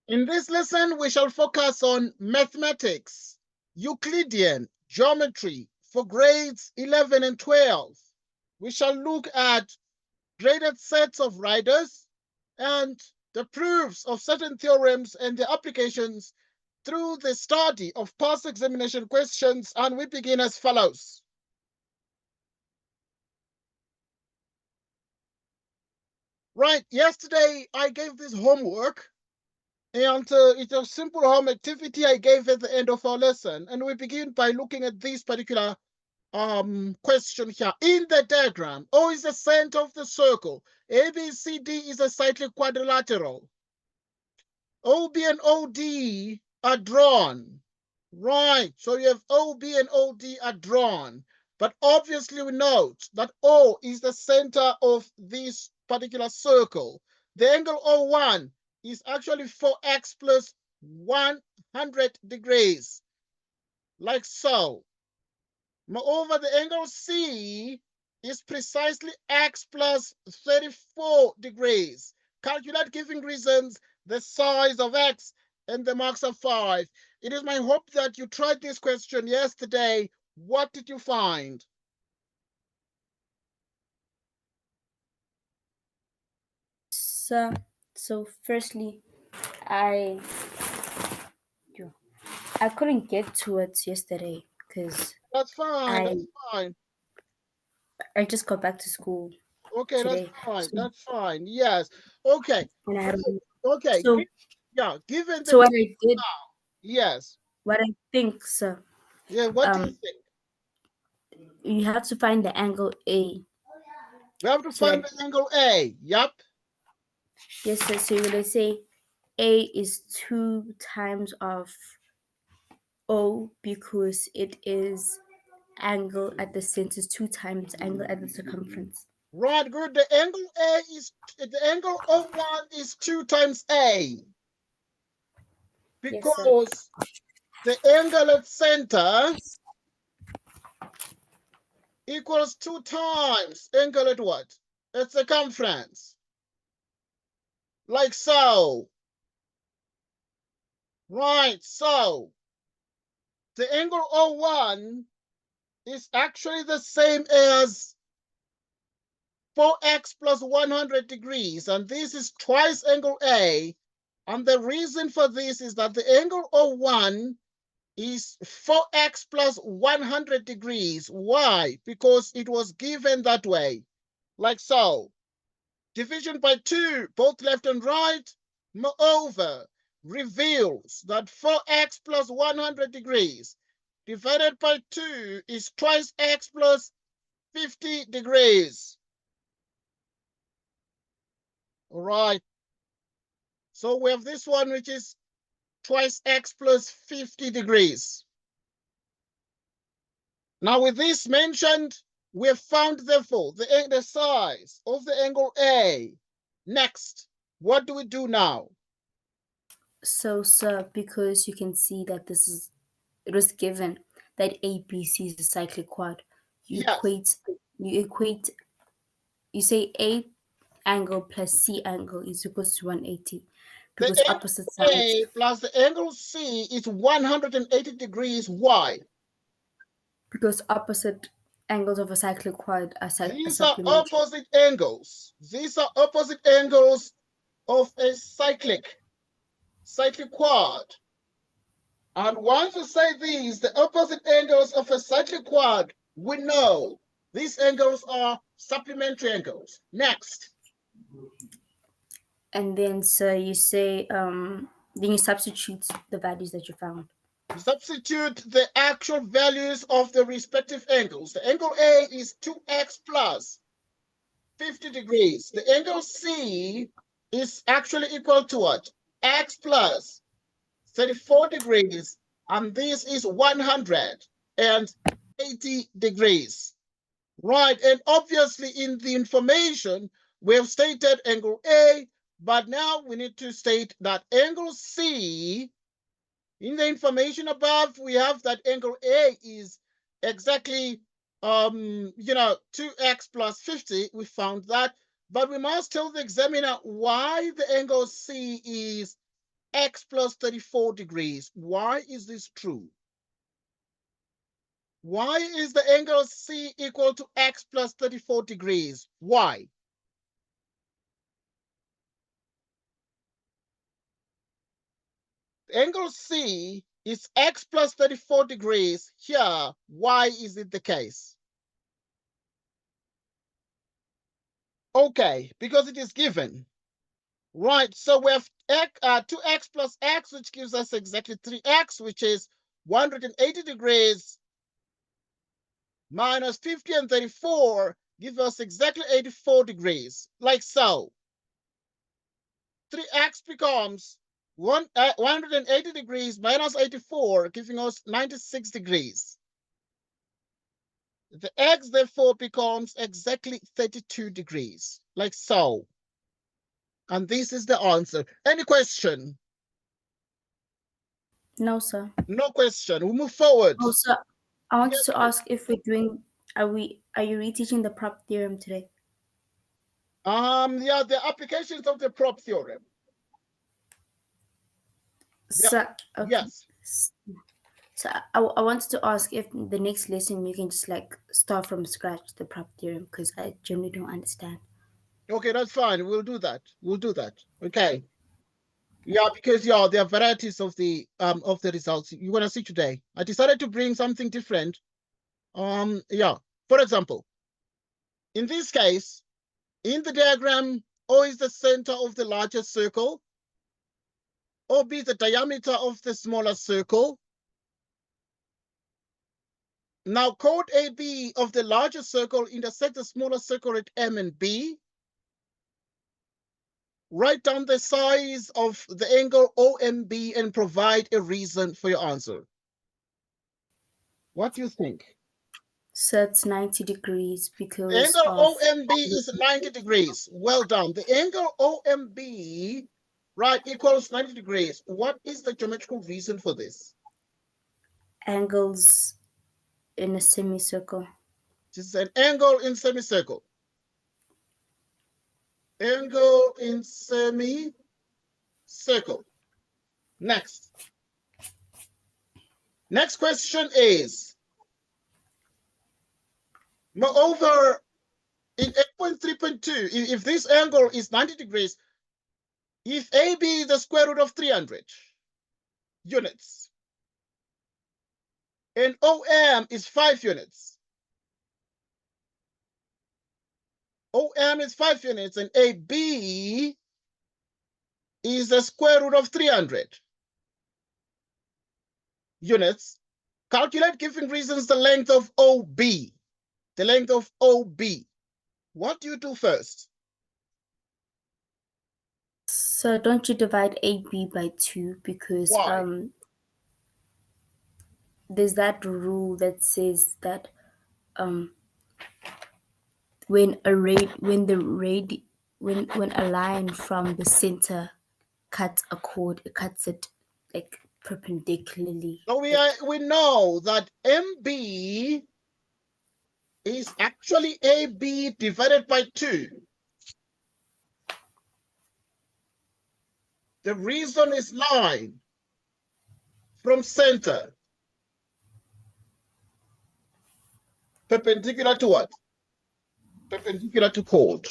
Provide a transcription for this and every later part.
In this lesson, we shall focus on mathematics, Euclidean, geometry for grades 11 and 12. We shall look at graded sets of riders and the proofs of certain theorems and their applications through the study of past examination questions, and we begin as follows. Right, yesterday I gave this homework, and it's a simple home activity I gave at the end of our lesson. And we begin by looking at this particular question here. In the diagram, O is the center of the circle. ABCD is a cyclic quadrilateral. OB and OD are drawn. Right, so you have OB and OD are drawn. But obviously we note that O is the center of this particular circle. The angle O1 is actually 4x plus 100 degrees, like so. Moreover, the angle C is precisely x plus 34 degrees. Calculate, giving reasons, the size of x, and the marks are 5. It is my hope that you tried this question yesterday. What did you find? So firstly, I couldn't get to it yesterday because That's fine. I That's fine. I just got back to school Okay, that's today. fine. So That's fine. Yes. Okay. and I had Okay. so Yeah. Given the so what time I did, now. Yes. what I think, so Yeah. What do you um think? you have to find the angle A. We have to So find that the angle A. Yep. yes, so you will say A is 2 times of O because it is angle at the center is 2 times angle at the circumference. Right. Good. The angle A is the angle O1 is 2 times A Yes, sir. because the angle at center equals 2 times angle at what? At circumference. Like so. Right. So the angle O1 is actually the same as 4x plus 100 degrees, and this is twice angle A. And the reason for this is that the angle O1 is 4x plus 100 degrees. Why? Because it was given that way, like so. Division by 2, both left and right, moreover, reveals that 4x plus 100 degrees divided by 2 is twice x plus 50 degrees. All right. So we have this one, which is twice x plus 50 degrees. Now, with this mentioned, we have found, therefore, the size of the angle A. Next, what do we do now? So, sir, because you can see that it was given that ABC is a cyclic quad. You Yes, equate, you equate, you say A angle plus C angle is equals to 180 the because angle opposite sides, A plus the angle C is 180 degrees. Why? because opposite angles of a cyclic quad are These are supplementary. opposite angles. These are opposite angles of a cyclic quad. And once we say these, the opposite angles of a cyclic quad, we know these angles are supplementary angles. Next, And then, so you say, then you substitute the values that you found. substitute the actual values of the respective angles. The angle A is 2x plus 50 degrees. The angle C is actually equal to what? X plus 34 degrees, and this is 180 degrees. Right, and obviously in the information, we have stated angle A, but now we need to state that angle C, in the information above, we have that angle A is exactly, 2x plus 50, we found that, but we must tell the examiner why the angle C is x plus 34 degrees. Why is this true? Why is the angle C equal to x plus 34 degrees? Why? The angle C is x plus 34 degrees here. Why is it the case? Okay, because it is given. Right, so we have 2x plus x, which gives us exactly 3x, which is 180 degrees minus 50 and 34 give us exactly 84 degrees, like so. 3x becomes 180 degrees minus 84, giving us 96 degrees. The x, therefore, becomes exactly 32 degrees, like so. And this is the answer. Any question? No, sir. No question. We move forward. Oh, sir, I wanted Yes, to ask if we're doing, are you reteaching the prop theorem today? Yeah, the applications of the prop theorem. Sir, okay. Yes. So I wanted to ask if the next lesson you can just like start from scratch the prop theorem because I generally don't understand. Okay, that's fine. We'll do that. We'll do that. Okay. Yeah, because there are varieties of the results you're gonna see today. I decided to bring something different. Yeah. For example, in this case, in the diagram, O is the center of the larger circle. OB is the diameter of the smaller circle. Now, chord AB of the larger circle intersect the smaller circle at M and B. Write down the size of the angle OMB and provide a reason for your answer. What do you think? So it's 90 degrees because The angle of OMB is 90 degrees. Well done. The angle OMB, right, equals 90 degrees. What is the geometrical reason for this? angles in a semicircle. This is an angle in semicircle. Angle in semicircle. Next. Next question is, moreover, in 8.3.2, if this angle is 90 degrees, if AB is the square root of 300 units, and OM is 5 units, OM is 5 units, and AB is the square root of 300 units, calculate giving reasons the length of OB. The length of OB. What do you do first? So don't you divide AB by 2 because Why? there's that rule that says that when a line from the center cuts a chord, it cuts it like perpendicularly. So we know that MB is actually AB divided by 2. The reason is line from center perpendicular to what? Perpendicular to chord.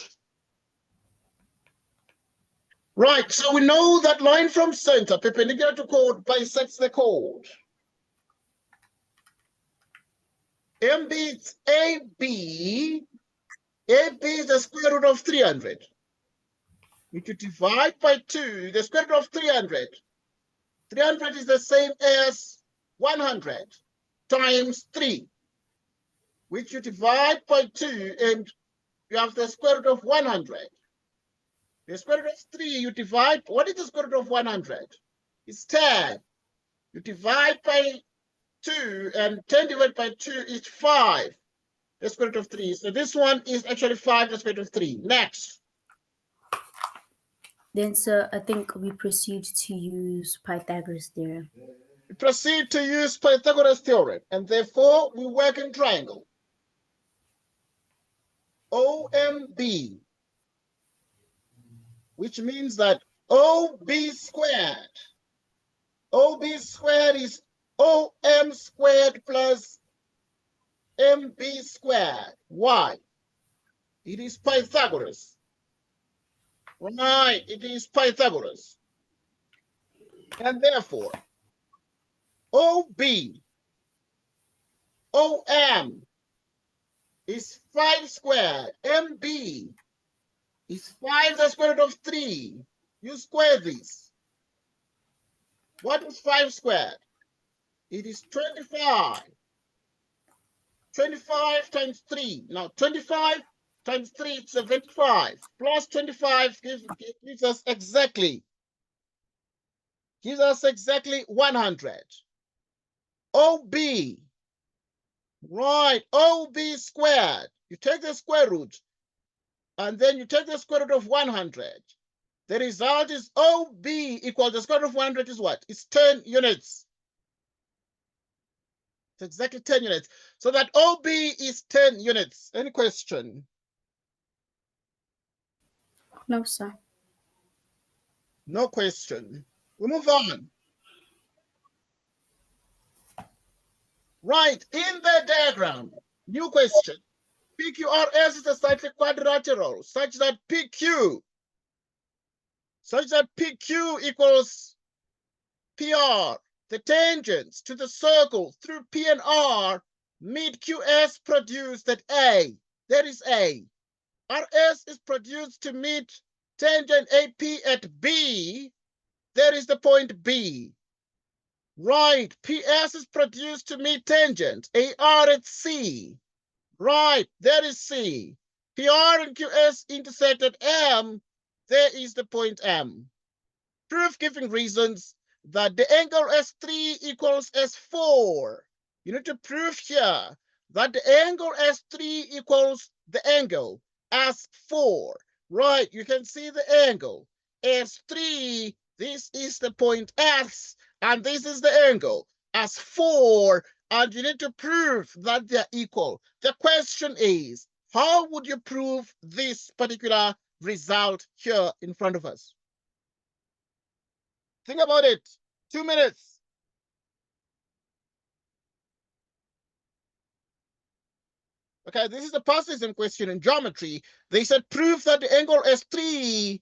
Right, so we know that line from center perpendicular to chord bisects the chord. MB is AB. AB is the square root of 300. If you divide by 2, the square root of 300. 300 is the same as 100 times 3, which you divide by 2, and you have the square root of 100. The square root of 3, you divide, what is the square root of 100? It's 10. You divide by 2, and 10 divided by 2 is 5, the square root of 3. So this one is actually 5, the square root of 3. Next. Then, sir, I think we proceed to use Pythagoras theorem. We proceed to use Pythagoras theorem, and therefore we work in triangle. OMB, which means that OB squared OB squared is OM squared plus MB squared. Why? It is Pythagoras. Right, it is Pythagoras. And therefore, OB, OM is 5 squared. MB is 5 the square root of 3. You square this. What is 5 squared? It is 25. 25 times 3. Now, 25 times 3 is 75. Plus 25 gives us exactly 100. OB, right, OB squared. You take the square root, and then you take the square root of 100. The result is OB equals the square root of 100 is what? It's 10 units. It's exactly 10 units. So that OB is 10 units. Any question? No, sir. No question. We move on. Right, in the diagram, new question. PQRS is a cyclic quadrilateral such that PQ equals PR. The tangents to the circle through P and R meet QS produced at A. That is A. RS is produced to meet tangent AP at B. That is the point B. Right, PS is produced to meet tangent AR at C. Right, there is C. PR and QS intersect at M. There is the point M. Proof giving reasons that the angle S3 equals S4. You need to prove here that the angle S3 equals the angle S4. Right, you can see the angle S3. This is the point S, and this is the angle S4, and you need to prove that they're equal. The question is, how would you prove this particular result here in front of us? Think about it. 2 minutes. Okay, this is a passism question in geometry. They said prove that the angle S3,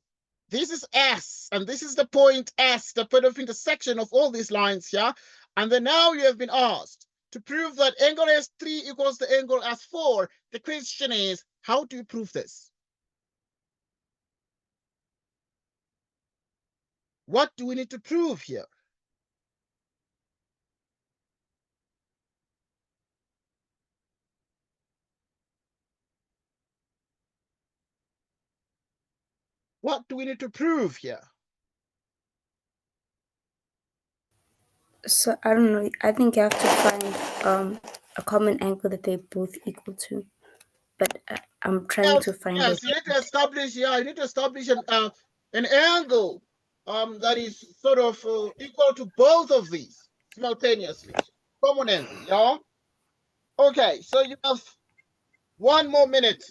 this is S, and this is the point S, the point of intersection of all these lines here. And then now you have been asked to prove that angle S3 equals the angle S4. The question is, how do you prove this? What do we need to prove here? What do we need to prove here? So I don't know. I think you have to find a common angle that they're both equal to. But I'm trying to find it. Yes, you need to establish. Yeah, you need to establish an angle that is sort of equal to both of these simultaneously. Common angle. Yeah. Okay, so you have 1 more minute.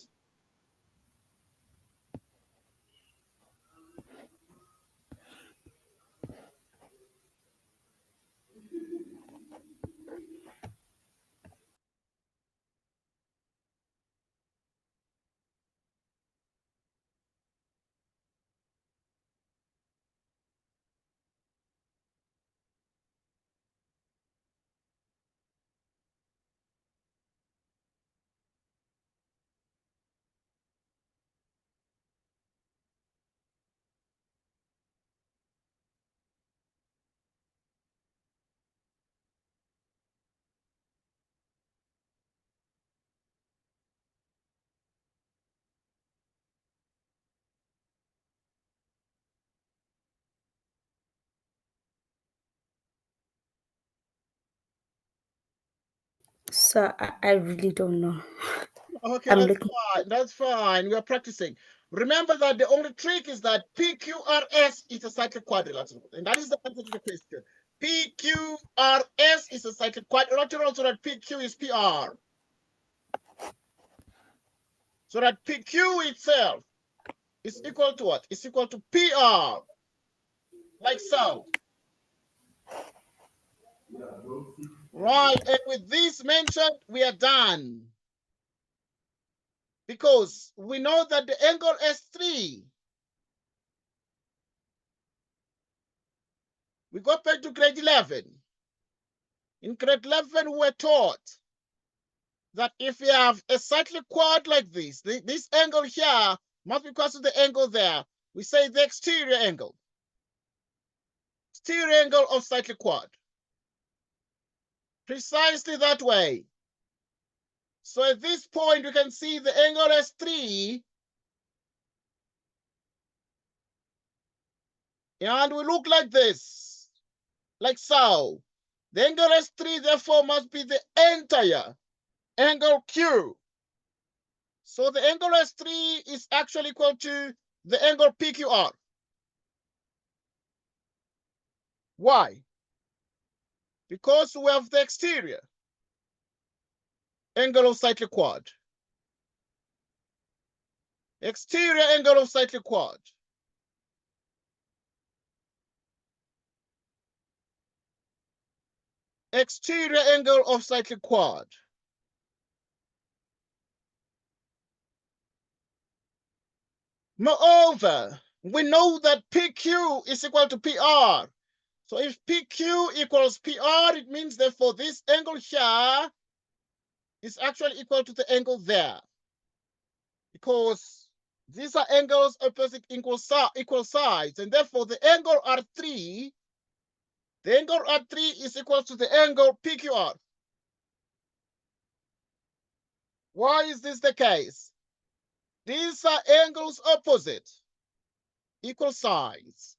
So I really don't know. Okay, I'm that's looking. fine. That's fine. We are practicing. Remember that the only trick is that PQRS is a cyclic quadrilateral, and that is the answer to the question. PQRS is a cyclic quadrilateral, so that PQ is PR. So that PQ itself is equal to what? It's equal to PR, like so. Right, and with this mentioned, we are done. Because we know that the angle S3, we go back to grade 11. In grade 11, we were taught that if you have a cyclic quad like this angle here must be equal to the angle there. We say the exterior angle of cyclic quad. Precisely that way. So at this point, we can see the angle S3, and we look like this, like so. The angle S3, therefore, must be the entire angle Q. So the angle S3 is actually equal to the angle PQR. Why? Because we have the exterior angle of cyclic quad. Exterior angle of cyclic quad. Exterior angle of cyclic quad. Moreover, we know that PQ is equal to PR. So if PQ equals PR, it means therefore this angle here is actually equal to the angle there. Because these are angles opposite equal sides, and therefore the angle R3, is equal to the angle PQR. Why is this the case? These are angles opposite equal sides,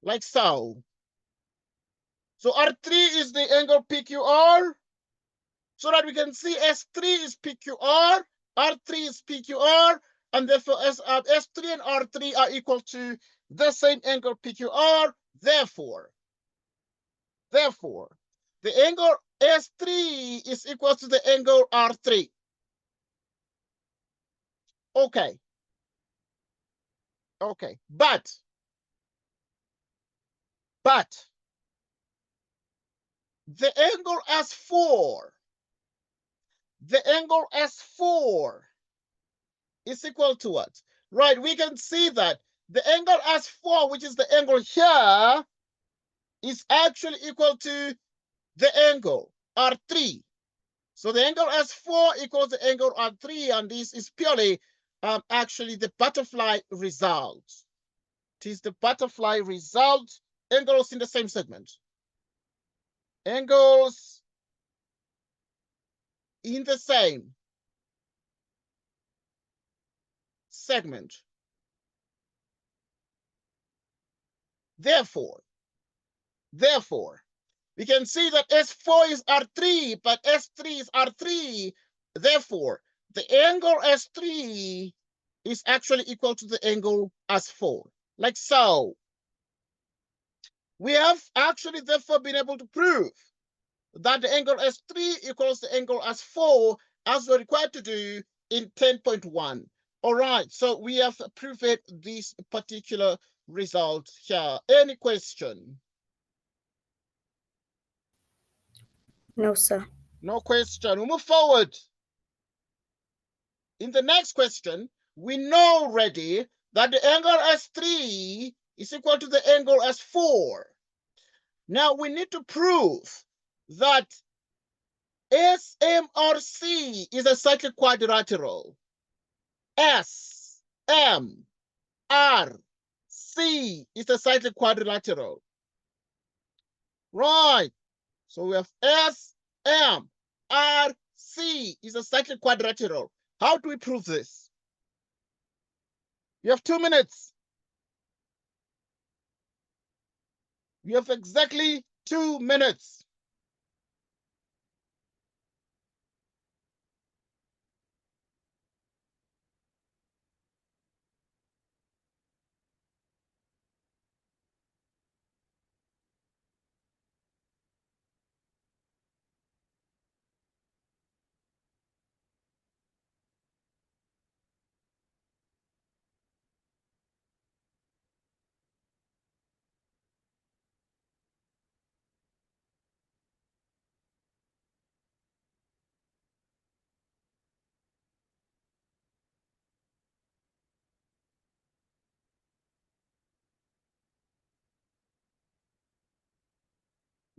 like so. So R3 is the angle PQR, so that we can see S3 is PQR, R3 is PQR, and therefore S3 and R3 are equal to the same angle PQR. Therefore, the angle S3 is equal to the angle R3. Okay. But the angle S4 is equal to what? Right, we can see that the angle S4, which is the angle here, is actually equal to the angle R3. So the angle S4 equals the angle R3, and this is purely actually the butterfly result. It is the butterfly result, angles in the same segment. Angles in the same segment. Therefore, we can see that S4 is R3, but S3 is R3. Therefore, the angle S3 is actually equal to the angle S4, like so. We have actually therefore been able to prove that the angle S3 equals the angle S4, as we're required to do in 10.1. All right, so we have proved this particular result here. Any question? No, sir. No question. We move forward. In the next question, we know already that the angle S3 is equal to the angle S4. Now we need to prove that SMRC is a cyclic quadrilateral. SMRC is a cyclic quadrilateral. Right. So we have SMRC is a cyclic quadrilateral. How do we prove this? You have 2 minutes. You have exactly 2 minutes.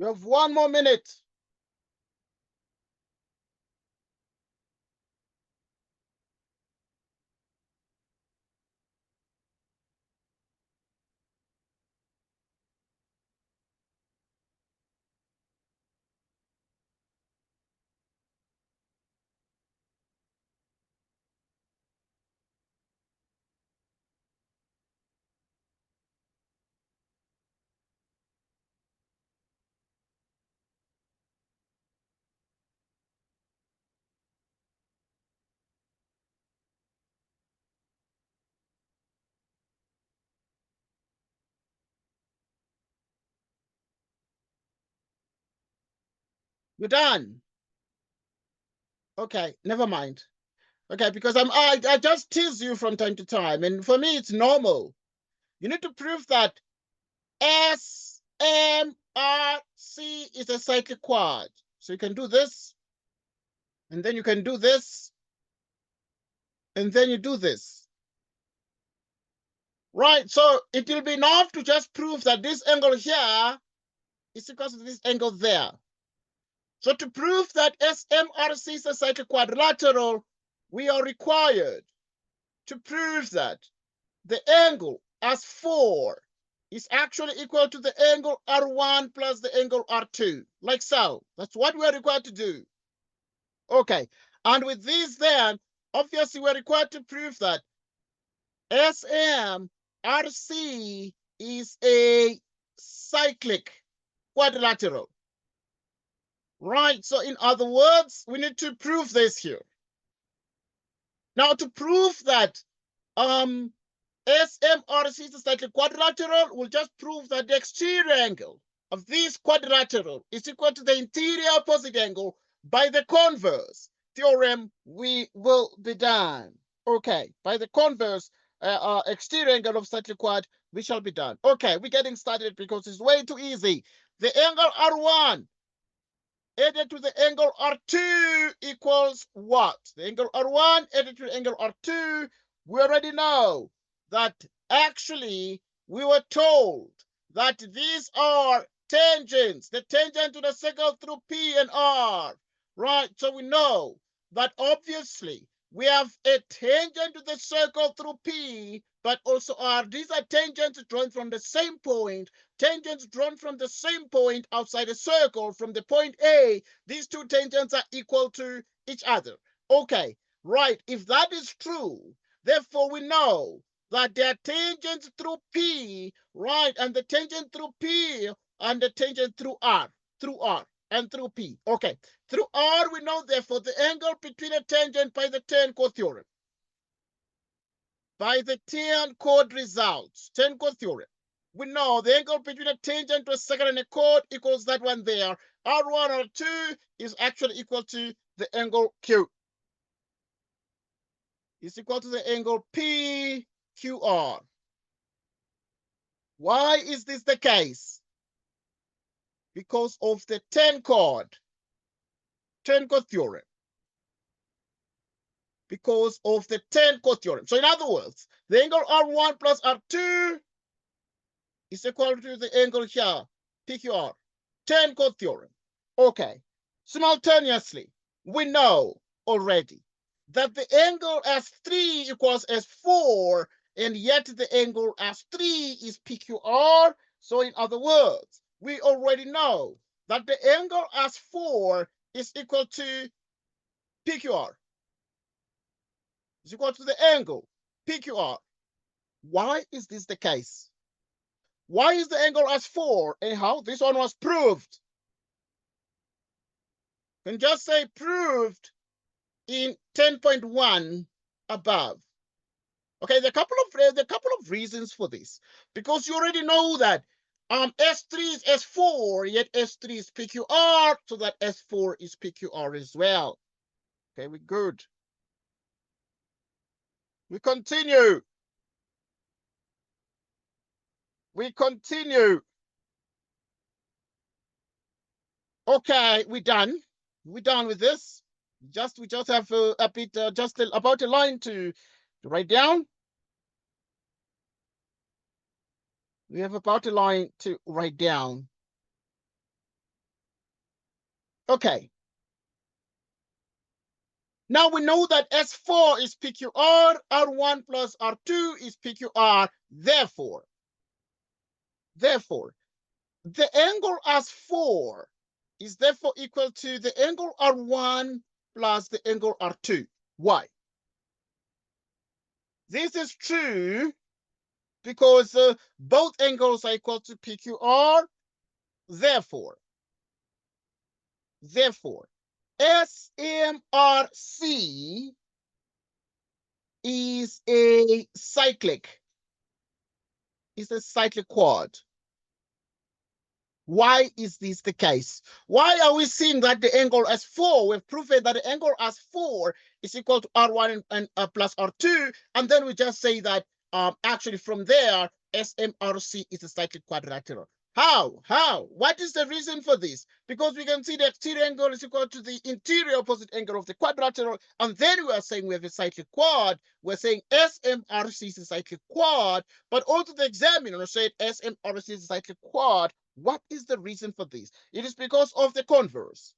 You have 1 more minute. You're done. Okay, never mind. Okay, because I just tease you from time to time, and for me it's normal. You need to prove that SMRC is a cyclic quad. So you can do this, and then you can do this, and then you do this. Right, so it will be enough to just prove that this angle here is equal to this angle there. So to prove that SMRC is a cyclic quadrilateral, we are required to prove that the angle as 4 is actually equal to the angle R1 plus the angle R2, like so. That's what we're required to do. Okay, and with this then, obviously we're required to prove that SMRC is a cyclic quadrilateral. Right, so in other words, we need to prove this here. Now to prove that SMRC is a cyclic quadrilateral, we'll just prove that the exterior angle of this quadrilateral is equal to the interior opposite angle by the converse theorem. We will be done. Okay, by the converse exterior angle of cyclic quad, we shall be done. Okay, we're getting started because it's way too easy. The angle R1 added to the angle R2 equals what? The angle R1 added to the angle R2, we already know that actually we were told that these are tangents, the tangent to the circle through P and R, right? So we know that obviously we have a tangent to the circle through P, but also R. These are tangents drawn from the same point, tangents drawn from the same point outside a circle from the point A. These two tangents are equal to each other. Okay, right. If that is true, therefore we know that there are tangents through P, right? And the tangent through P and the tangent through R, and through P. Okay, through R we know therefore the angle between a tangent by the Tan-Chord theorem. By the Tan-Chord results, Tan-Chord theorem, we know the angle between a tangent to a circle and a chord equals that one there. R1, R2 is actually equal to the angle Q. Is equal to the angle PQR. Why is this the case? Because of the Tan-Chord theorem. Because of the Tan-Chord theorem. So in other words, the angle R1 plus R2 is equal to the angle here, PQR, Tan-Chord theorem. Okay, simultaneously, we know already that the angle S3 equals S4, and yet the angle S3 is PQR. So in other words, we already know that the angle S4 is equal to PQR. Is equal to the angle PQR. Why is this the case? Why is the angle S4? And how this one was proved? You can just say proved in 10.1 above. Okay, there are a couple of reasons for this, because you already know that S3 is S4, yet S3 is PQR, so that S4 is PQR as well. Okay, we're good. We continue. We continue. Okay, we're done. We're done with this. We just have a bit, about a line to write down. We have about a line to write down. Okay. Now we know that S4 is PQR, R1 plus R2 is PQR. Therefore, the angle S4 is therefore equal to the angle R1 plus the angle R2. Why? This is true because both angles are equal to PQR. Therefore, SMRC is a cyclic quad. Why is this the case? Why are we seeing that the angle S4, we've proven that the angle S4 is equal to R1 and plus R2, and then we just say that actually from there, SMRC is a cyclic quadrilateral. How? What is the reason for this? Because we can see the exterior angle is equal to the interior opposite angle of the quadrilateral, and then we are saying we have a cyclic quad. We're saying SMRC is a cyclic quad, but also the examiner said SMRC is a cyclic quad. What is the reason for this? It is because of the converse.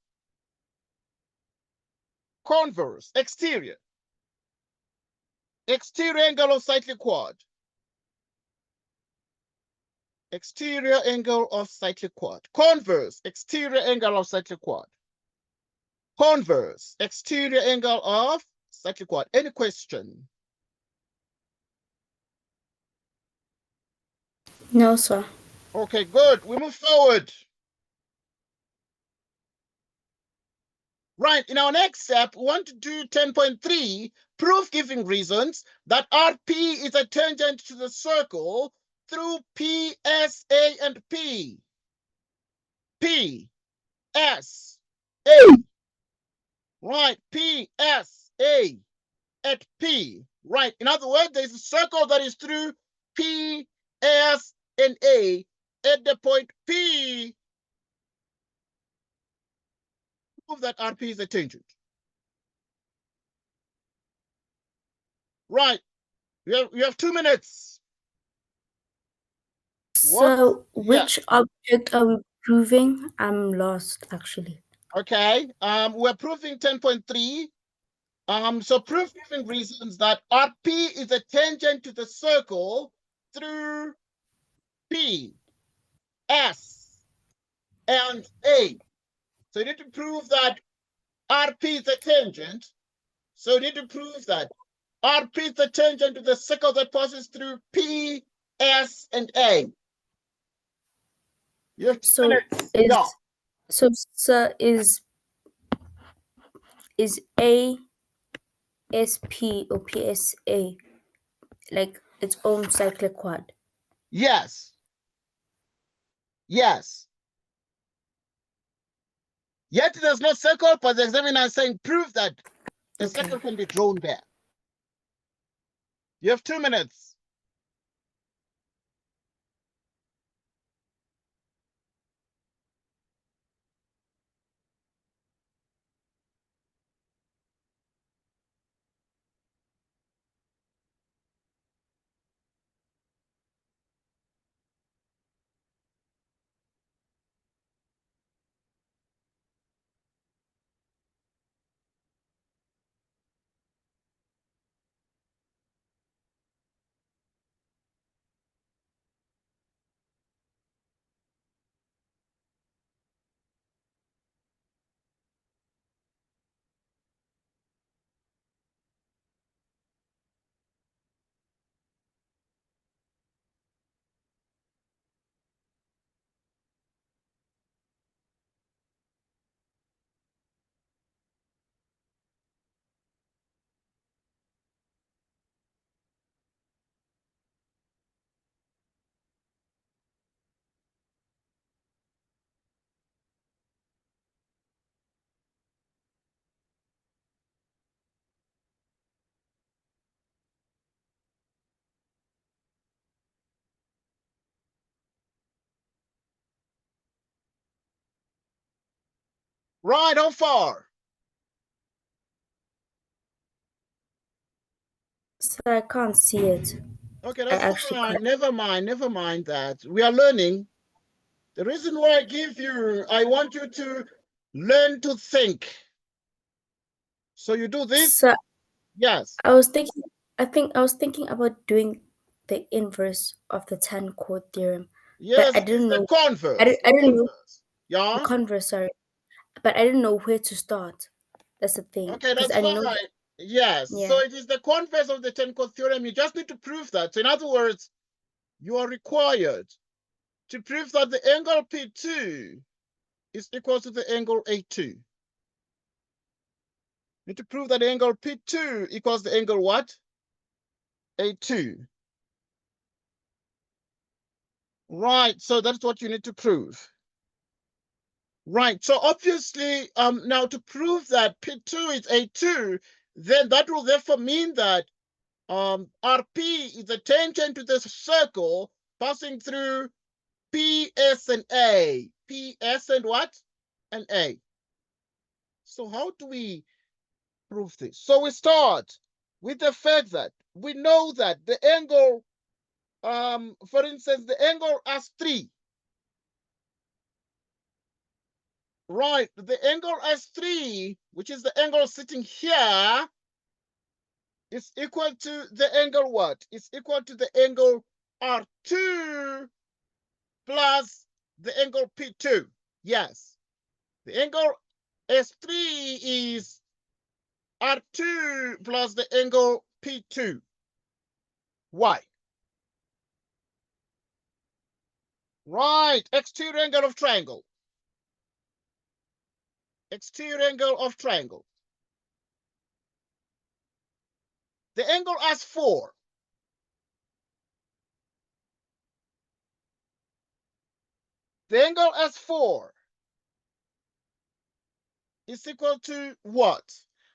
Exterior angle of cyclic quad. Exterior angle of cyclic quad. Converse, exterior angle of cyclic quad. Converse, exterior angle of cyclic quad. Any question? No, sir. Okay, good. We move forward. Right, in our next step, we want to do 10.3, proof giving reasons that RP is a tangent to the circle through P, S, A, and P. P, S, A. Right, P, S, A, at P. Right, in other words, there's a circle that is through P, S, and A at the point P. Prove that RP is a tangent. Right, you have 2 minutes. So, which object are we proving? I'm lost, actually. Okay, we're proving 10.3. So proof giving reasons that RP is a tangent to the circle through P, S, and A. So you need to prove that RP is a tangent. So you need to prove that RP is a tangent to the circle that passes through P, S, and A. You have 2 minutes. No. So, sir, is A SP or PSA like its own cyclic quad? Yes. Yes. Yet there's no circle, but the examiner is saying prove that a circle can be drawn there. You have 2 minutes. Right, how far? So I can't see it. Okay, that's fine. Never mind that. We are learning. The reason why I want you to Learn to think. So you do this. So Yes. I think I was thinking about doing the inverse of the Tan-Chord theorem, but Yes, I it is didn't the know. converse. I didn't know the Yeah. converse. Sorry, but I didn't know where to start. That's the thing, Okay, because that's I know fine. that, Yes. So yeah. it is the converse of the Tan-Chord theorem. You just need to prove that. So in other words, you are required to prove that the angle P2 is equal to the angle A2. You need to prove that the angle P2 equals the angle what? A2. Right, so that's what you need to prove. Right, so obviously, now to prove that P2 is A2, then that will therefore mean that RP is a tangent to this circle passing through PS and A. PS and what? And A. So how do we prove this? So we start with the fact that we know that the angle, for instance, the angle S3, right? The angle S3, which is the angle sitting here, is equal to the angle what? It's equal to the angle R2 plus the angle P2. Yes, the angle S3 is R2 plus the angle P2. Why? Right, exterior angle of triangle. Exterior angle of triangle. The angle S4. The angle S4 is equal to what?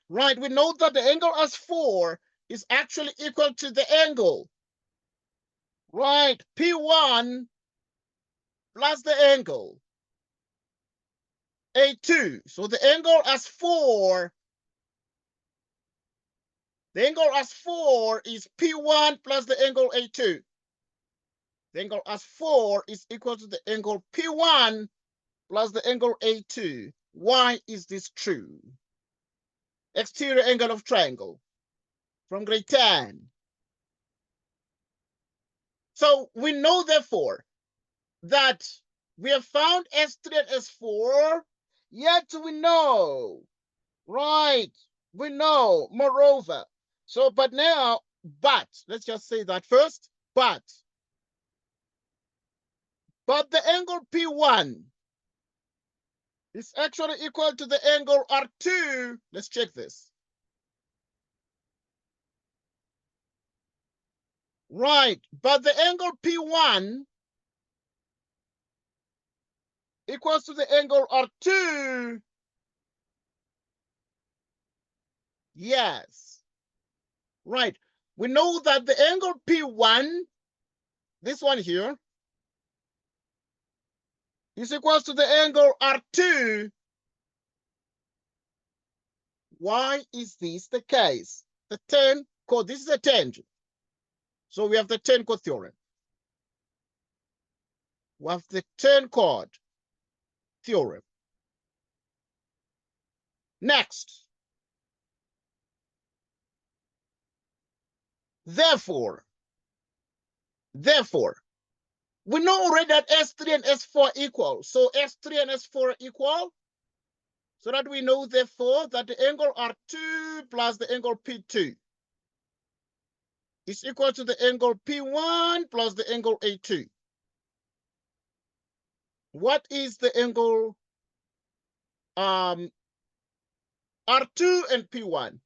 Right, we know that the angle S4 is actually equal to the angle, right, P1 plus the angle A2. So the angle S4 is P1 plus the angle A2. The angle S4 is equal to the angle P1 plus the angle A2. Why is this true? Exterior angle of triangle from grade 10. So we know, therefore, that we have found S3 and S4, yet we know, right? We know, moreover. So, but let's just say that first, but the angle P1 is actually equal to the angle R2. Let's check this. Right, but the angle P1 equals to the angle R2. Yes, right. We know that the angle P1, this one here, is equals to the angle R2. Why is this the case? The Tan-Chord, this is a tangent. So we have the Tan-Chord theorem. We have the Tan-Chord theorem. Next. Therefore, we know already that S3 and S4 equal. So S3 and S4 equal. So that we know, therefore, that the angle R2 plus the angle P2 is equal to the angle P1 plus the angle A2. What is the angle R2 and P1?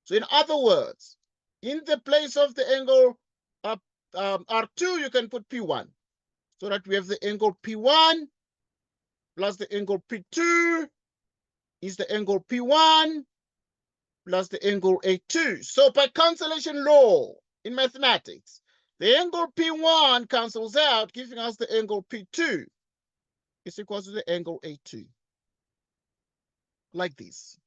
So in other words, in the place of the angle R2, you can put P1. So that we have the angle P1 plus the angle P2 is the angle P1 plus the angle A2. So by cancellation law in mathematics, the angle P1 cancels out, giving us the angle P2 is equal to the angle A2. Like this.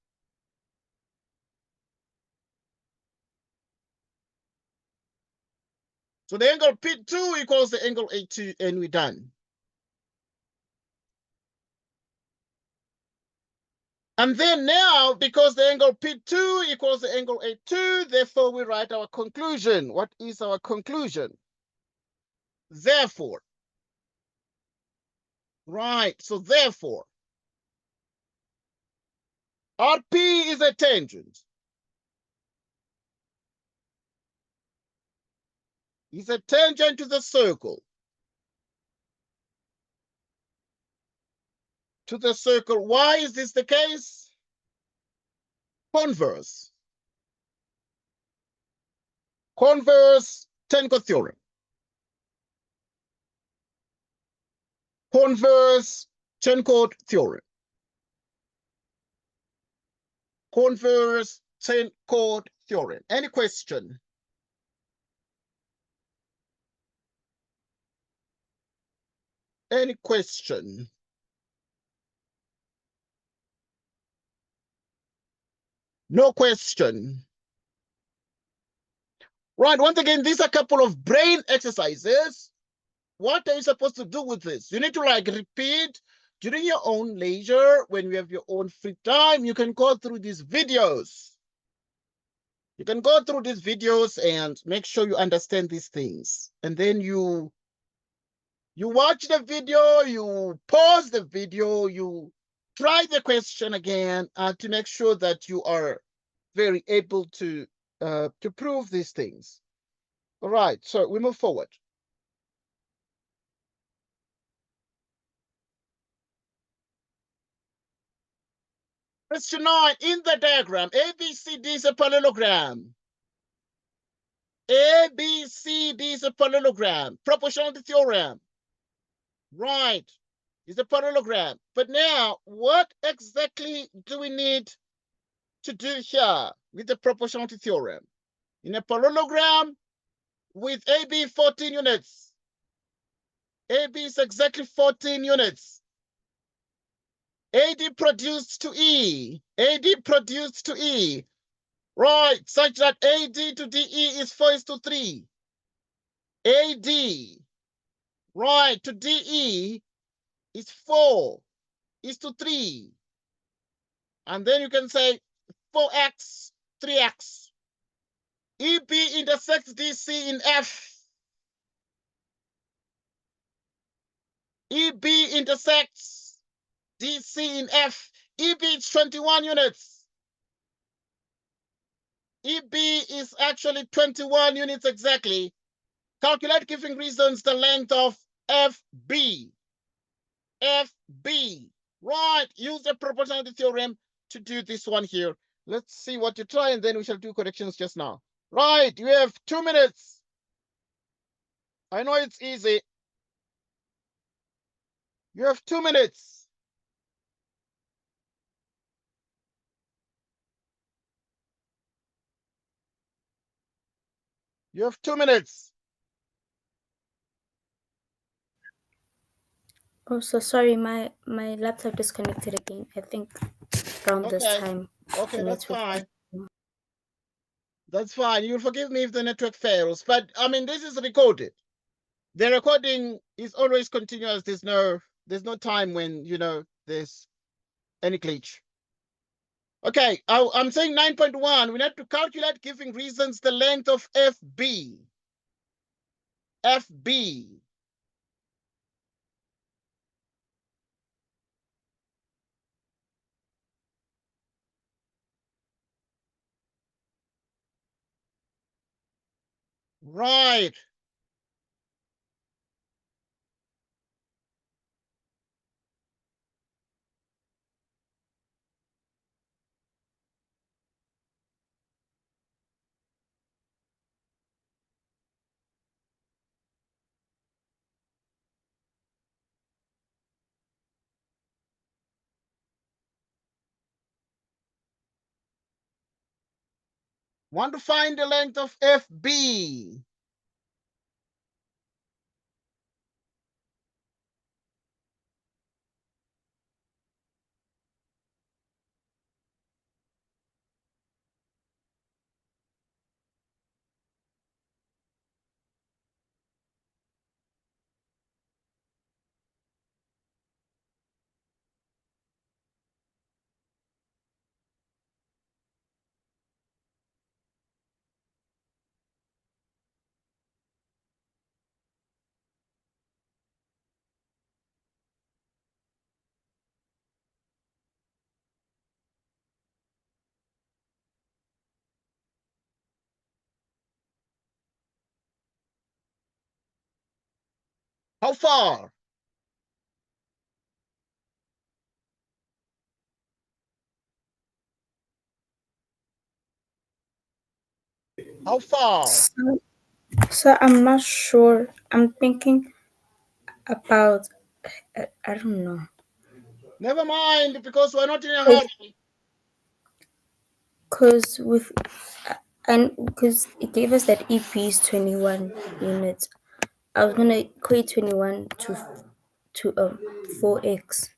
So the angle P2 equals the angle A2, and we're done. And then now, because the angle P2 equals the angle A2, therefore we write our conclusion. What is our conclusion? Therefore, right, so therefore, RP is a tangent. It's a tangent to the circle. To the circle. Why is this the case? Converse. Converse Tan-Chord theorem. Converse Tan-Chord theorem. Converse Tan-Chord theorem. Any question? Any question? No question. Right, once again, these are a couple of brain exercises. What are you supposed to do with this? You need to like repeat during your own leisure, when you have your own free time, you can go through these videos. You can go through these videos and make sure you understand these things. And then you watch the video, you pause the video, you try the question again to make sure that you are very able to prove these things. All right, so we move forward. Question 9, in the diagram, ABCD is a parallelogram. ABCD is a parallelogram. Proportionality theorem. Right, it's a parallelogram. But now, what exactly do we need to do here with the proportionality theorem? In a parallelogram with AB 14 units, AB is exactly 14 units. AD produced to E, AD produced to E, right, such that AD to DE is 4:3. AD, right, to DE is 4:3. And then you can say 4x, 3x. EB intersects DC in F. EB intersects DC in F. EB is 21 units. EB is actually 21 units exactly. Calculate, giving reasons, the length of FB. FB. Right, use the proportionality theorem to do this one here. Let's see what you try, and then we shall do corrections just now. Right, you have 2 minutes. I know it's easy. You have 2 minutes. You have 2 minutes. Oh, so sorry, my laptop disconnected again. I think around this time. Okay, that's fine. Network. That's fine. You'll forgive me if the network fails. But I mean, this is recorded. The recording is always continuous. There's no time when there's any glitch. Okay, I'm saying 9.1. We need to calculate, giving reasons, the length of FB. FB. Right. Want to find the length of FB. How far? How far? So I'm not sure. I'm thinking about, I don't know. Never mind, because we're not in a hurry. Because with, and because it gave us that EP is 21 units. I was gonna equate 21 to 4x.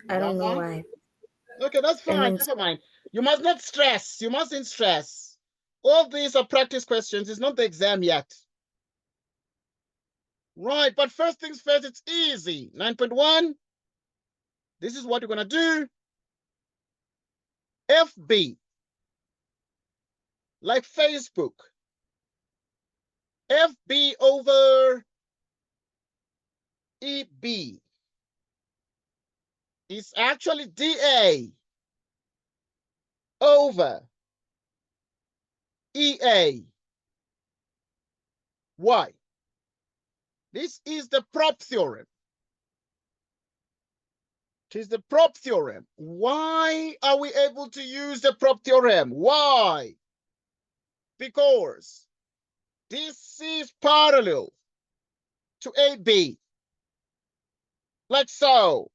I don't know Uh-huh. why. Okay, that's And fine. then Never mind. You must not stress. You mustn't stress. All these are practice questions. It's not the exam yet. Right, but first things first, it's easy. 9.1. This is what you're going to do. FB, like Facebook. FB over EB is actually DA over EA. Why? This is the prop theorem. It is the prop theorem. Why are we able to use the prop theorem? Why? Because this is parallel to AB, like so.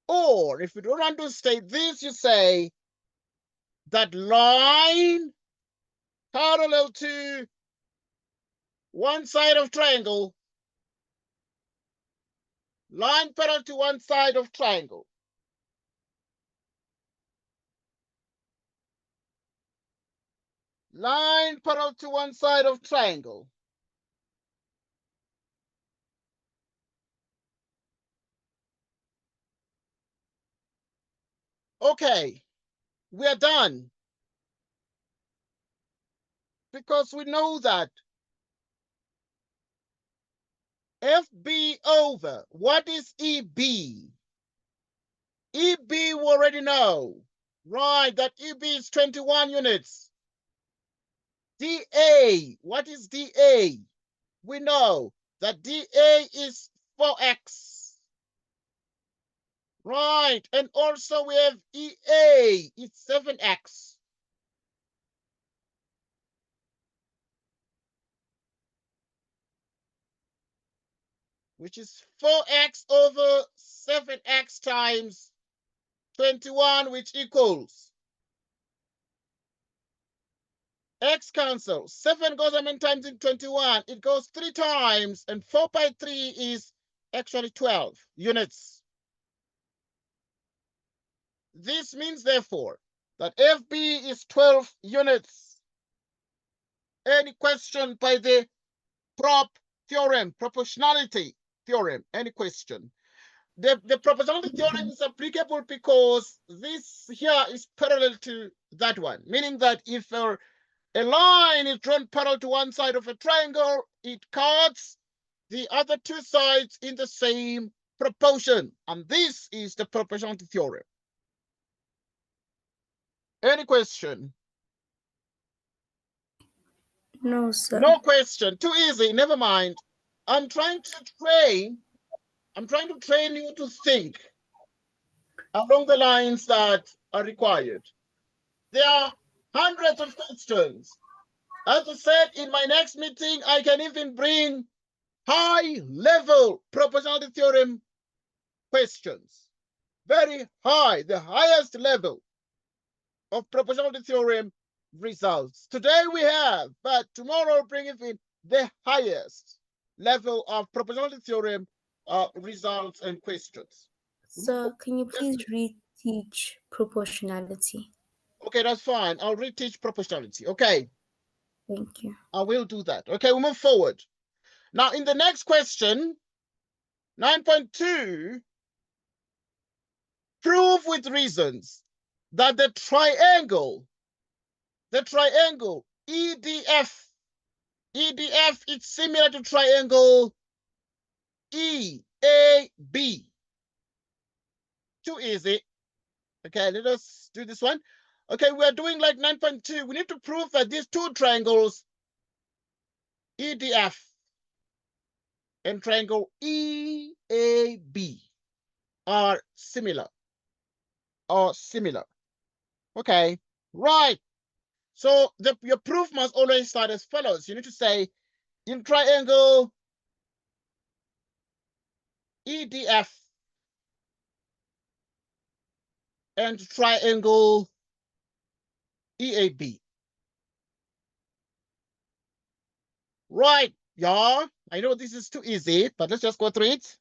Or if you don't understand this, you say that line parallel to one side of triangle, line parallel to one side of triangle. Line parallel to one side of triangle. Okay, we are done. Because we know that FB over, what is EB? EB we already know. Right, that EB is 21 units. DA, what is DA? We know that DA is 4x. Right, and also we have EA, it's 7x. Which is 4x over 7x times 21, which equals x cancel. 7 goes how many times in 21? It goes 3 times, and 4 by 3 is actually 12 units. This means, therefore, that FB is 12 units. Any question by the prop theorem, proportionality theorem? Any question? The proportionality theorem is applicable because this here is parallel to that one, meaning that if a line is drawn parallel to one side of a triangle, it cuts the other two sides in the same proportion. And this is the proportionality theorem. Any question? no, sir. No question. Too easy. Never mind. I'm trying to train you to think along the lines that are required. There are hundreds of questions. As I said, in my next meeting, I can even bring high-level proportionality theorem questions. Very high, the highest level of proportionality theorem results. Today we have, but tomorrow I'll bring even the highest level of proportionality theorem results and questions. So can you please reteach proportionality? Okay, that's fine. I'll reteach proportionality. Okay, Thank you. I will do that. Okay, we'll move forward. Now, in the next question, 9.2, prove with reasons that the triangle EDF is similar to triangle EAB. Too easy. Okay, let us do this one. Okay, we are doing like 9.2. We need to prove that these two triangles, EDF and triangle EAB are similar. Okay, right. So your proof must always start as follows. You need to say in triangle EDF and triangle EAB. Right, yeah. I know this is too easy, but let's just go through it.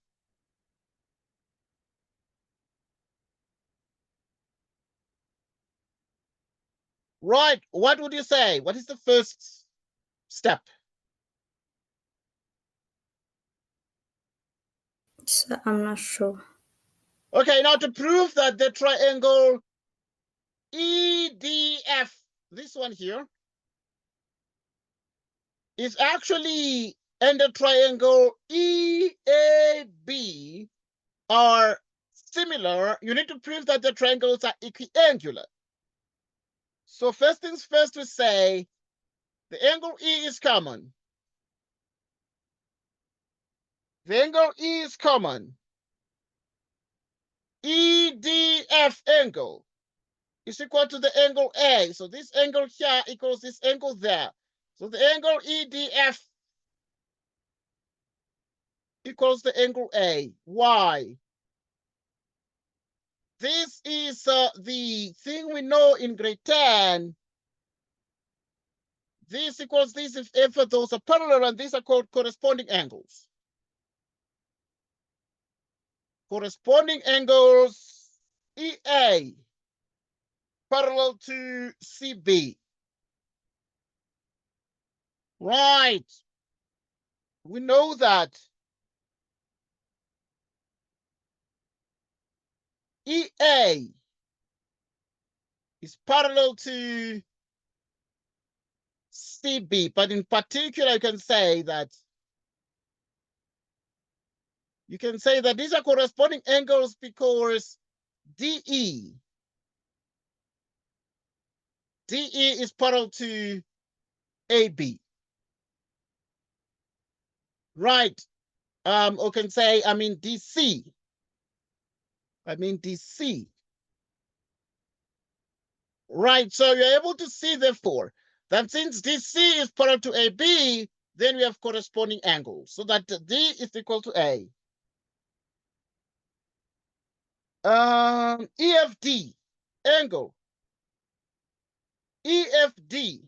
Right, what would you say? What is the first step? So I'm not sure. Okay, now to prove that the triangle EDF, this one here, is actually and the triangle EAB are similar, you need to prove that the triangles are equiangular. So first things first, we say the angle E is common. The angle E is common. EDF angle is equal to the angle A. So this angle here equals this angle there. So the angle EDF equals the angle A. Why? This is the thing we know in grade 10. This equals this if those are parallel, and these are called corresponding angles. Corresponding angles EA parallel to CB. Right. We know that EA is parallel to CB, but in particular, you can say that these are corresponding angles because DE is parallel to AB. Right. Or can say, DC. Right. So you're able to see, therefore, that since DC is parallel to AB, then we have corresponding angles. So that D is equal to A. EFD angle. EFD.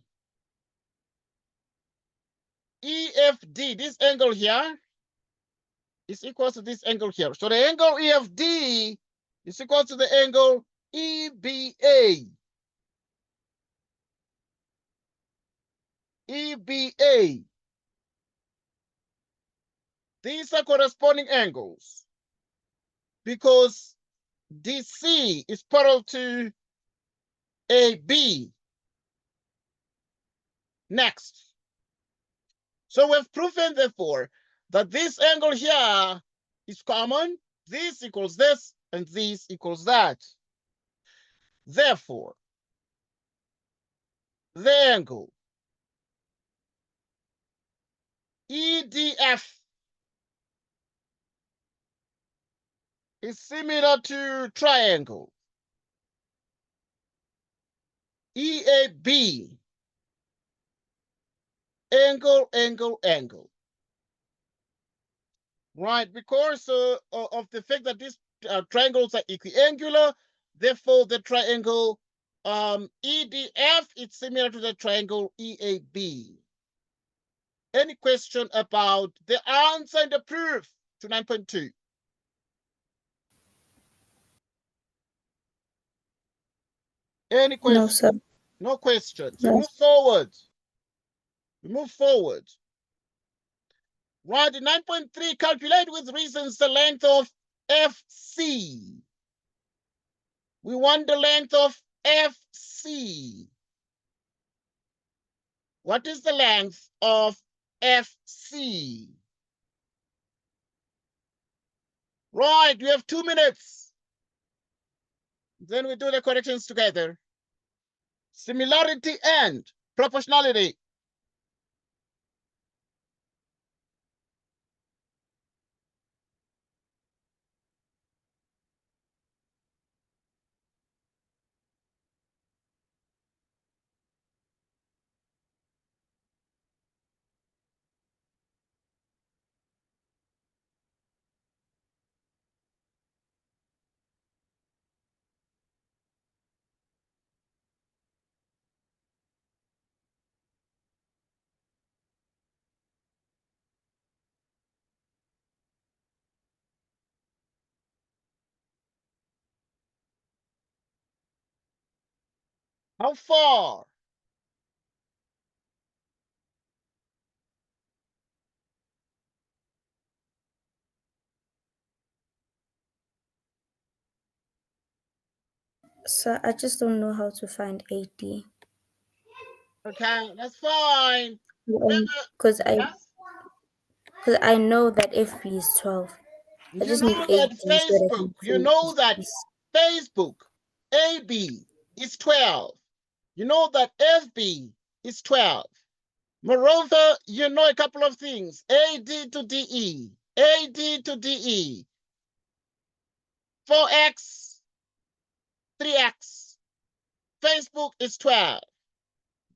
This angle here is equal to this angle here. So the angle EFD is equal to the angle EBA. EBA. These are corresponding angles because DC is parallel to AB. Next. So we've proven, therefore, that this angle here is common. This equals this, and this equals that. Therefore, the angle EDF is similar to triangle EAB. Angle. Right, because of the fact that these triangles are equiangular, therefore the triangle EDF is similar to the triangle EAB. Any question about the answer and the proof to 9.2? Any question? No, sir. No questions. No. We move forward. Right, in 9.3, calculate with reasons the length of FC. We want the length of FC. What is the length of FC? Right, we have 2 minutes. Then we do the corrections together. Similarity and proportionality. How far? So I just don't know how to find AD. Okay, that's fine. Remember, Because yes? I know that FB is 12. I You just need know that 18 so that I Facebook, can you say know that this. Facebook, AB is 12. You know that FB is 12. Moreover, you know a couple of things. AD to DE, AD to DE, 4x, 3x. Facebook is 12.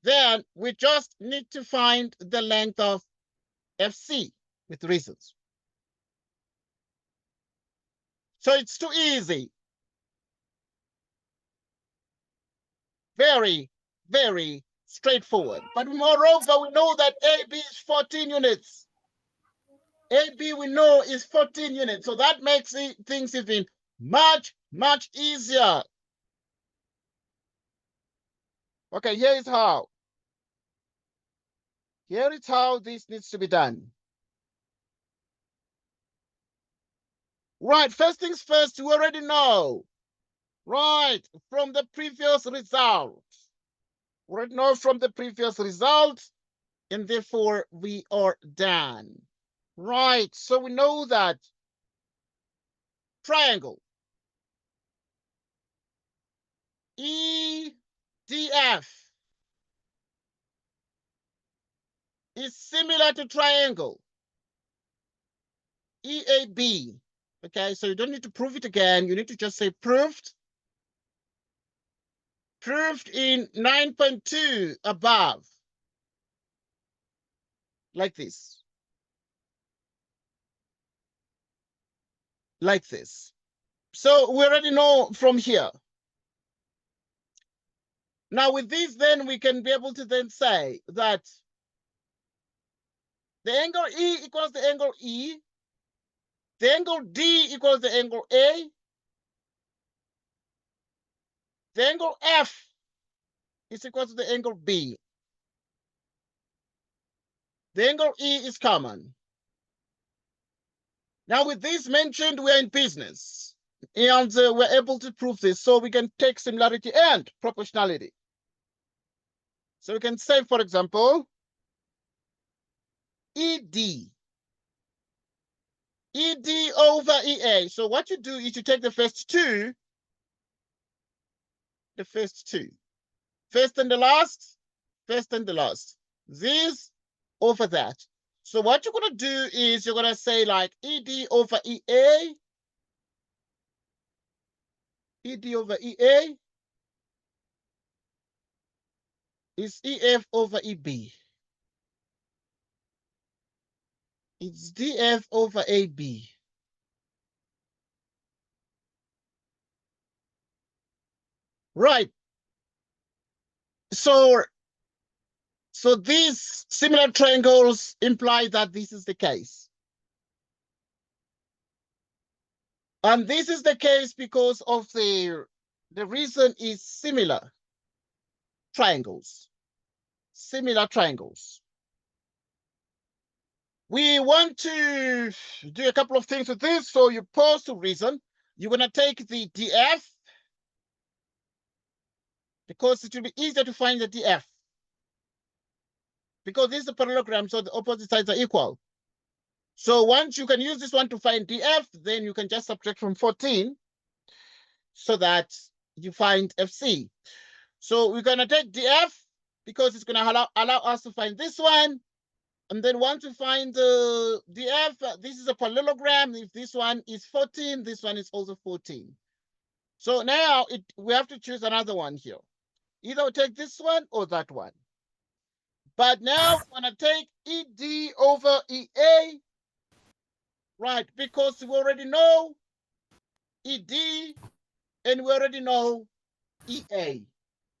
Then we just need to find the length of FC with reasons. So it's too easy. Very, very straightforward. But moreover, we know that AB is 14 units. AB we know is 14 units. So that makes things even much, much easier. Okay, here is how. Here is how this needs to be done. Right, first things first, you already know. Right, from the previous result. We already know from the previous result, and therefore we are done. Right, so we know that triangle EDF is similar to triangle EAB. Okay, so you don't need to prove it again. You need to just say proved. Proved in 9.2 above. Like this. Like this. So we already know from here. Now with this, then we can be able to then say that the angle E equals the angle E. The angle D equals the angle A. The angle F is equal to the angle B. The angle E is common. Now with this mentioned, we're in business. And we're able to prove this. So we can take similarity and proportionality. So we can say, for example, ED. ED over EA. So what you do is you take the first two. First and the last, first and the last. This over that. So what you're going to do is you're going to say like ED over EA. ED over EA is EF over EB. It's DF over AB. Right. So these similar triangles imply that this is the case. And this is the case because of the reason is similar triangles. Similar triangles. We want to do a couple of things with this. So you pause to reason. You're going to take the DF because it will be easier to find the DF. Because this is a parallelogram, so the opposite sides are equal. So once you can use this one to find DF, then you can just subtract from 14 so that you find FC. So we're going to take DF because it's going to allow us to find this one. And then once we find the DF, this is a parallelogram. If this one is 14, this one is also 14. So now we have to choose another one here. Either we take this one or that one. But now we're going to take ED over EA. Right, because we already know ED and we already know EA.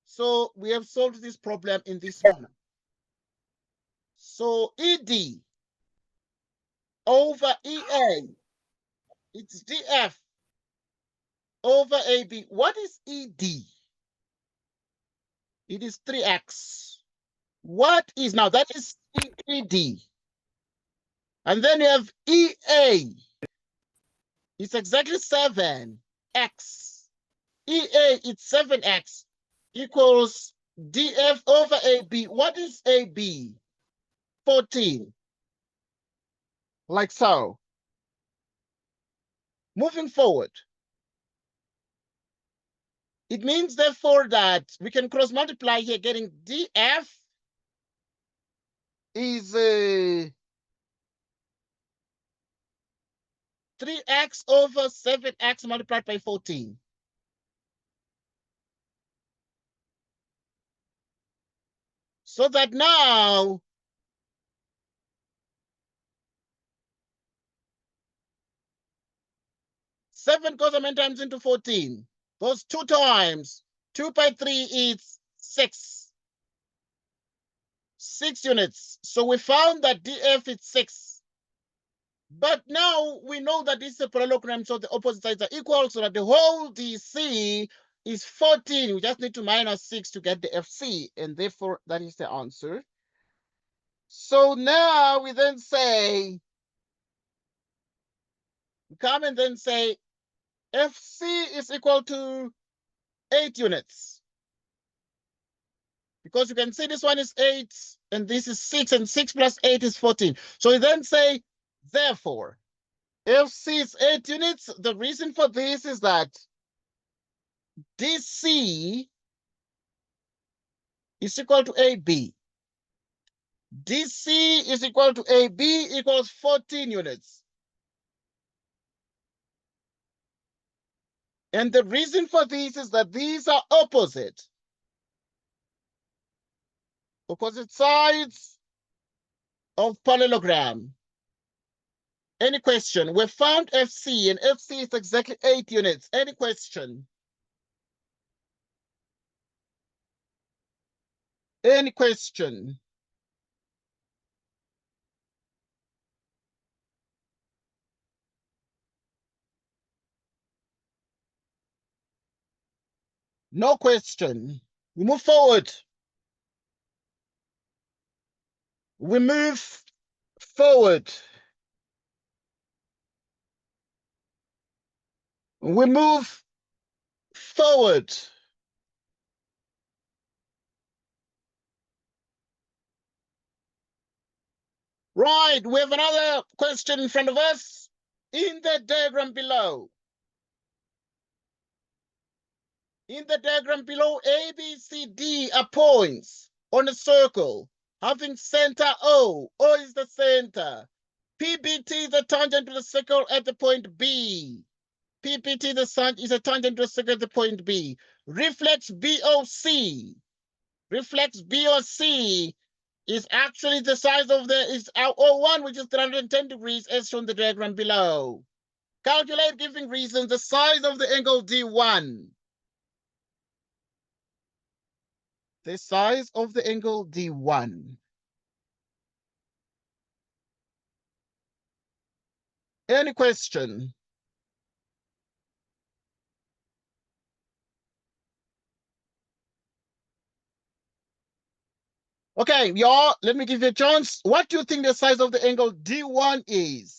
So we have solved this problem in this manner. So ED over EA, it's DF over AB. What is ED? It is 3x. What is now? That is E3D. And then you have EA. It's exactly 7x. EA, it's 7x equals DF over AB. What is AB? 14. Like so. Moving forward. It means, therefore, that we can cross multiply here, getting DF is 3x over 7x multiplied by 14. So that now, seven goes how many times into 14? Goes 2 times. 2 by 3 is 6. 6 units. So we found that DF is 6. But now we know that this is a parallelogram, so the opposite sides are equal, so that the whole DC is 14. We just need to minus 6 to get the FC, and therefore that is the answer. So now we then say, we come and then say FC is equal to 8 units. Because you can see this one is 8, and this is 6, and 6 plus 8 is 14. So we then say, therefore, FC is 8 units. The reason for this is that DC is equal to AB. DC is equal to AB equals 14 units. And the reason for this is that these are opposite sides of parallelogram. Any question? We found FC, and FC is exactly 8 units. Any question? Any question? No question. We move forward. We move forward. We move forward. Right, we have another question in front of us. In the diagram below, A, B, C, D are points on a circle having center O. O is the center. PBT is the tangent to the circle at the point B. PPT is a tangent to the circle at the point B. Reflex BOC. Reflex BOC is actually the size of our O1, which is 310 degrees, as shown in the diagram below. Calculate, giving reasons, the size of the angle D1. The size of the angle D1. Any question? Okay, y'all, let me give you a chance. What do you think the size of the angle D1 is?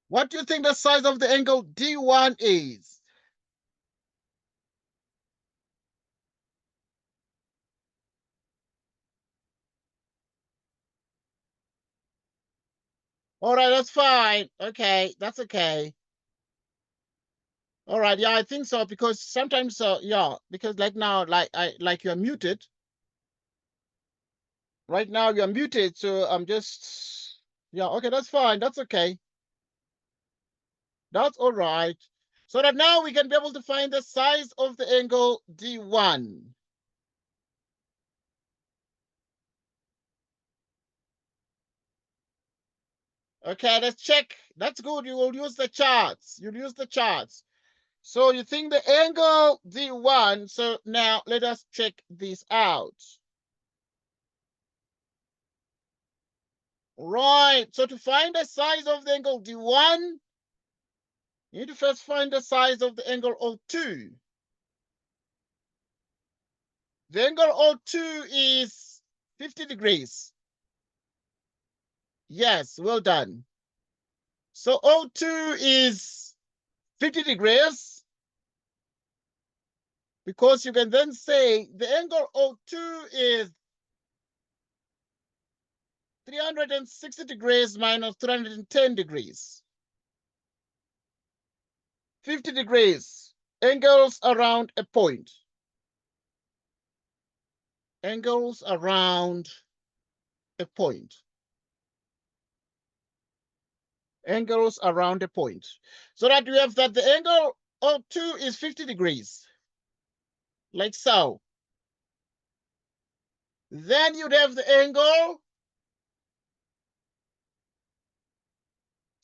What do you think the size of the angle D1 is? All right, that's fine. Okay, that's okay. All right, yeah, I think so, because sometimes, yeah, because like now, like you're muted. Right now you're muted, so I'm just, yeah, okay, that's fine. That's okay. That's all right. So that now we can be able to find the size of the angle D1. Okay, let's check. That's good. You will use the charts. You'll use the charts. So you think the angle D1, so now let us check this out. Right, so to find the size of the angle D1, you need to first find the size of the angle O2. The angle O2 is 50 degrees. Yes, well done. So O2 is 50 degrees, because you can then say the angle O2 is 360 degrees minus 310 degrees. 50 degrees, angles around a point. Angles around a point. Angles around a point. So that we have that the angle O2 is 50 degrees, like so. Then you'd have the angle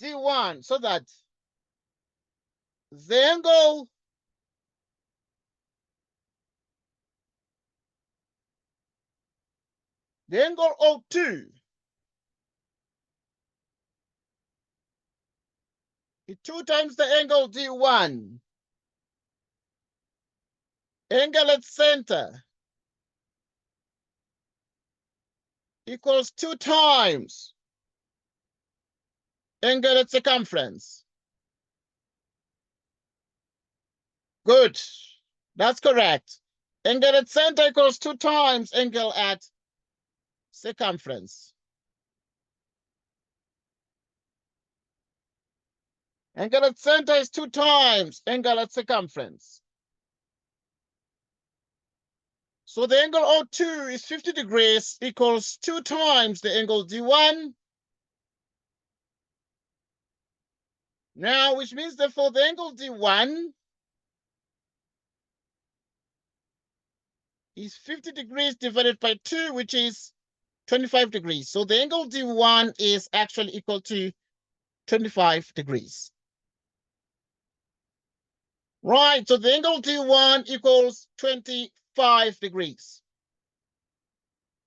D1, so that the angle O2 is 2 times the angle D1. Angle at center equals 2 times angle at circumference. Good. That's correct. Angle at center equals 2 times angle at circumference. Angle at center is 2 times angle at circumference. So the angle O2 is 50 degrees equals 2 times the angle D1. Now, which means that for the angle D1 is 50 degrees divided by 2, which is 25 degrees. So the angle D1 is actually equal to 25 degrees. Right, so the angle D1 equals 25 degrees.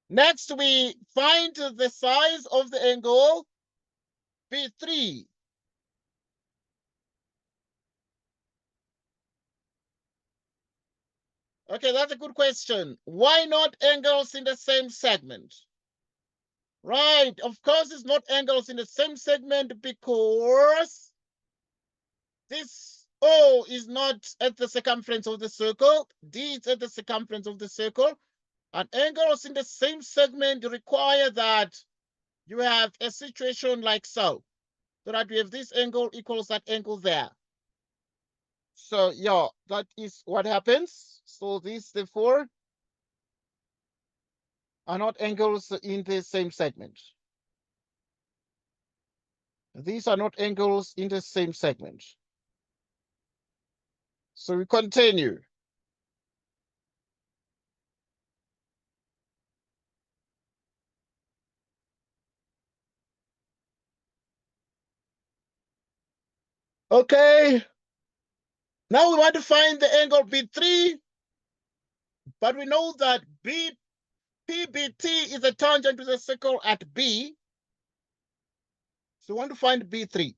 Next, we find the size of the angle B3. Okay, that's a good question. Why not angles in the same segment? Right, of course it's not angles in the same segment because this O is not at the circumference of the circle, D is at the circumference of the circle, and angles in the same segment require that you have a situation like so that we have this angle equals that angle there. So yeah, that is what happens. So these, therefore, are not angles in the same segment. These are not angles in the same segment. So we continue. Okay. Now we want to find the angle B3, but we know that PBT is a tangent to the circle at B. So we want to find B3.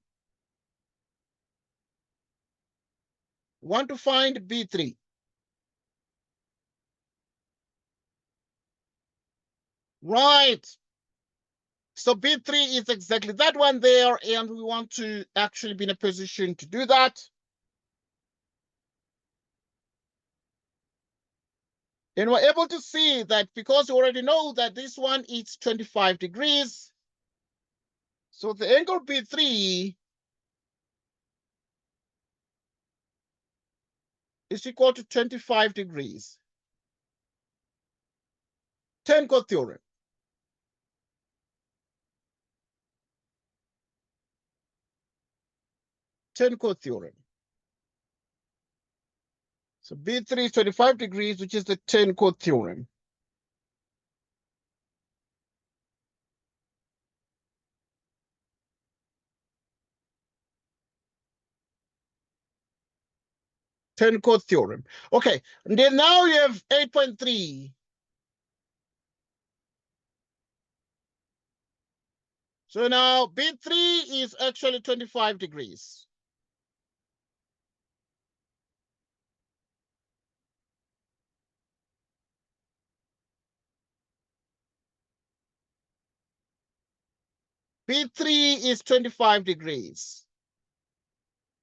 We want to find B3. Right. So B3 is exactly that one there, and we want to actually be in a position to do that. And we're able to see that because we already know that this one is 25 degrees. So the angle B3 is equal to 25 degrees. Tan-Chord theorem. Tan-Chord theorem. So B3 is 25 degrees, which is the Tan-Chord theorem. Tan-Chord theorem. Okay, and then now you have 8.3. So now B3 is actually 25 degrees. B3 is 25 degrees.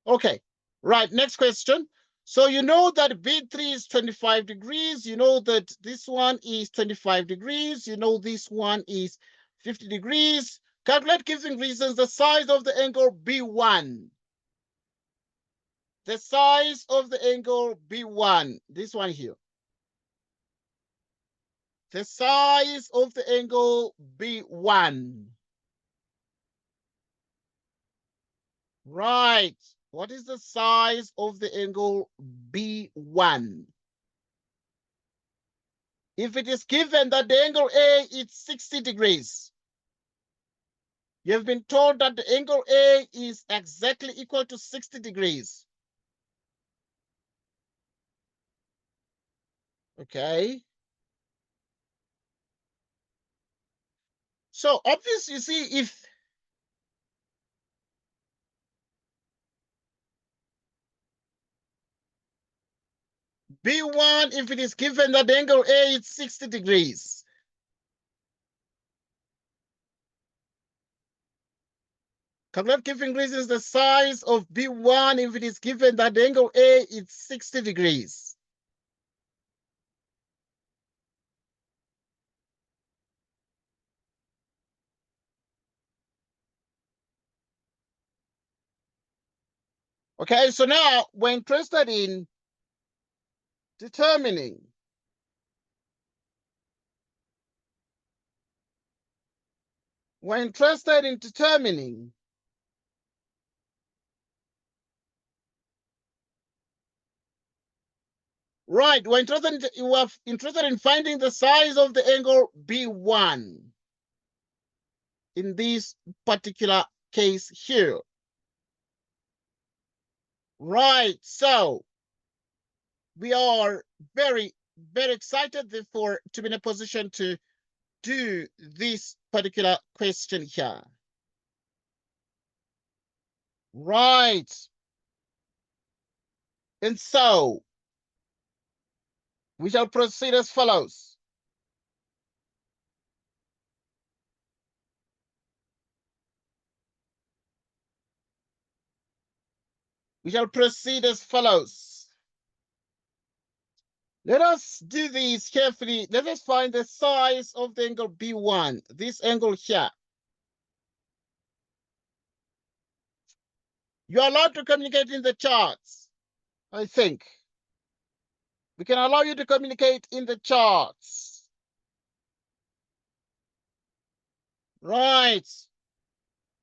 Okay, right, next question. So you know that B3 is 25 degrees. You know that this one is 25 degrees. You know this one is 50 degrees. Calculate giving reasons the size of the angle B1. The size of the angle B1, this one here. The size of the angle B1. Right. What is the size of the angle B1? If it is given that the angle A is 60 degrees, you have been told that the angle A is exactly equal to 60 degrees. Okay. So obviously, you see, if B1, if it is given that the angle A is 60 degrees, calculate giving reasons the size of B1 if it is given that the angle A is 60 degrees. Okay, so now we're interested in determining right, we're interested in finding the size of the angle B1 in this particular case here. Right, so we are very, very excited therefore to be in a position to do this particular question here. Right. And so we shall proceed as follows. We shall proceed as follows. Let us do this carefully. Let us find the size of the angle B1, this angle here. You are allowed to communicate in the charts, I think. We can allow you to communicate in the charts. Right.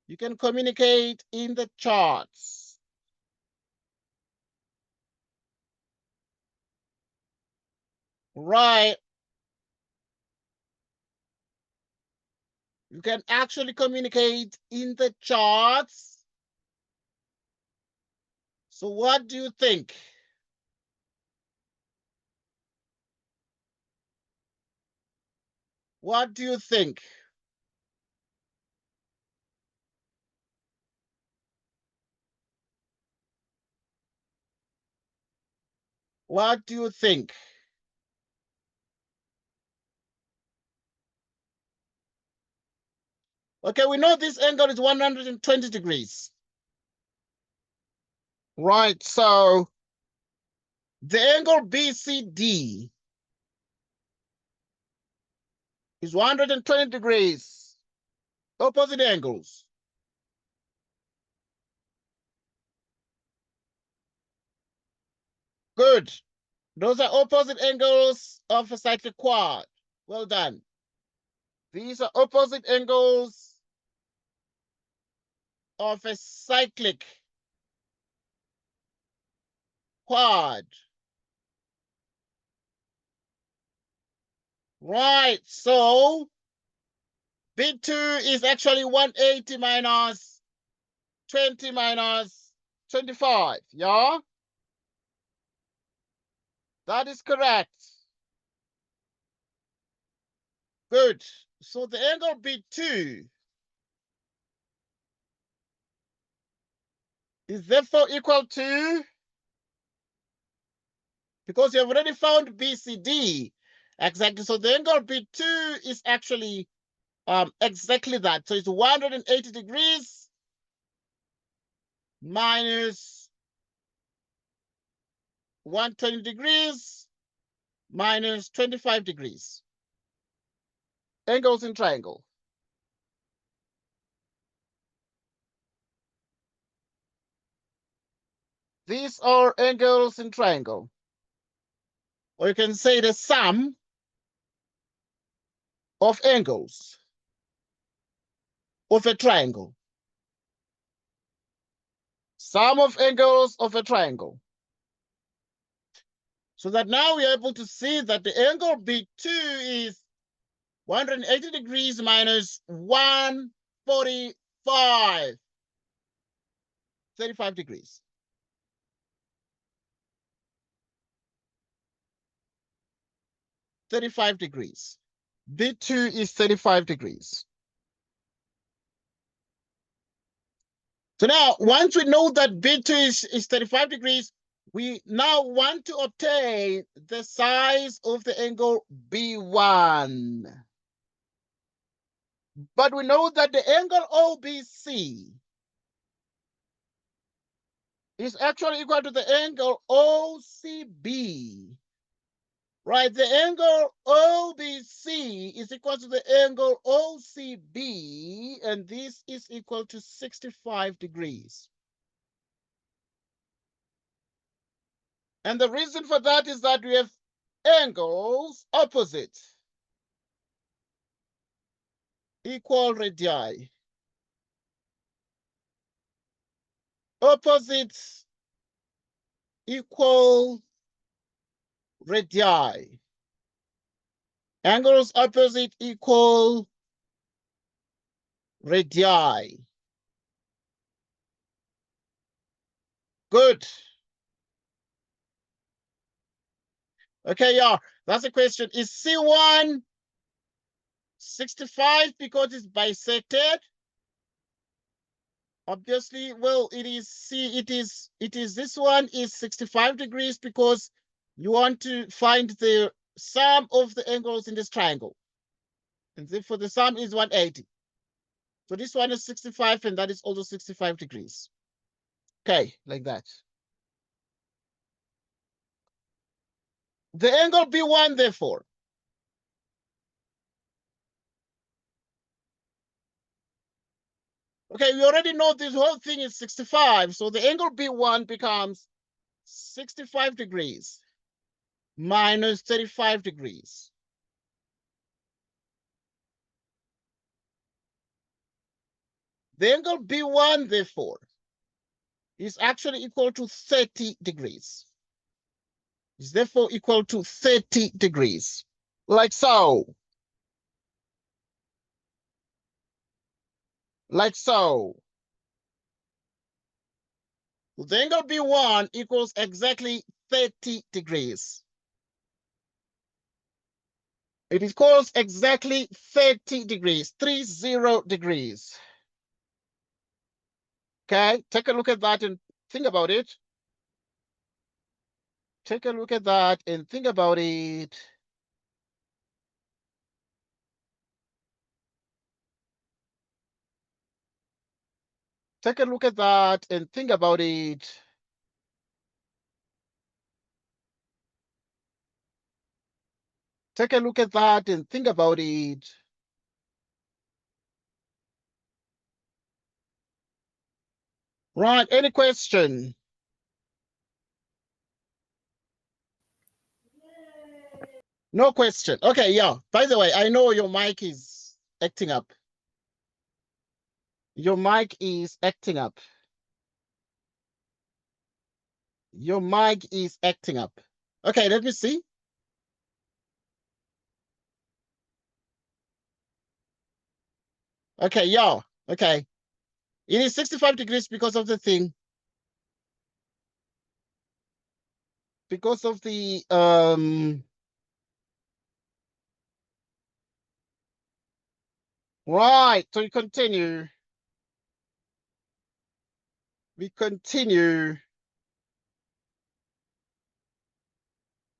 You can communicate in the charts. Right. You can actually communicate in the charts. So what do you think? What do you think? What do you think? Okay, we know this angle is 120 degrees. Right, so the angle BCD is 120 degrees, opposite angles. Good. Those are opposite angles of a cyclic quad. Well done. These are opposite angles of a cyclic quad. Right, so B2 is actually 180 minus 20 minus 25, yeah? That is correct. Good. So the angle B2 is therefore equal to, because you have already found BCD, exactly. So the angle B2 is actually exactly that. So it's 180 degrees minus 120 degrees minus 25 degrees. Angles in triangle. These are angles in triangle. Or you can say the sum of angles of a triangle. Sum of angles of a triangle. So that now we are able to see that the angle B2 is 180 degrees minus 145. 35 degrees. B2 is 35 degrees. So now, once we know that B2 is 35 degrees, we now want to obtain the size of the angle B1. But we know that the angle OBC is actually equal to the angle OCB. Right, the angle OBC is equal to the angle OCB, and this is equal to 65 degrees. And the reason for that is that we have angles opposite equal radii. Opposites equal radii. Angles opposite equal radii. Good. Okay, yeah, that's the question. Is C1 65 because it's bisected? Obviously, well, it is this one is 65 degrees because you want to find the sum of the angles in this triangle. And therefore the sum is 180. So this one is 65 and that is also 65 degrees. Okay, like that. The angle B1, therefore, okay, we already know this whole thing is 65. So the angle B1 becomes 65 degrees minus 35 degrees. The angle B1, therefore, is actually equal to 30 degrees. Is therefore equal to 30 degrees, like so. Like so. The angle B1 equals exactly 30 degrees. It equals exactly 30 degrees, 30 degrees. Okay, take a look at that and think about it. Take a look at that and think about it. Take a look at that and think about it. Take a look at that and think about it. Right, any question? No question. Okay, yeah. By the way, I know your mic is acting up. Your mic is acting up. Your mic is acting up. Okay, let me see. Okay, yeah. Okay. It is 65 degrees because of the thing. because of the right, so we continue. We continue.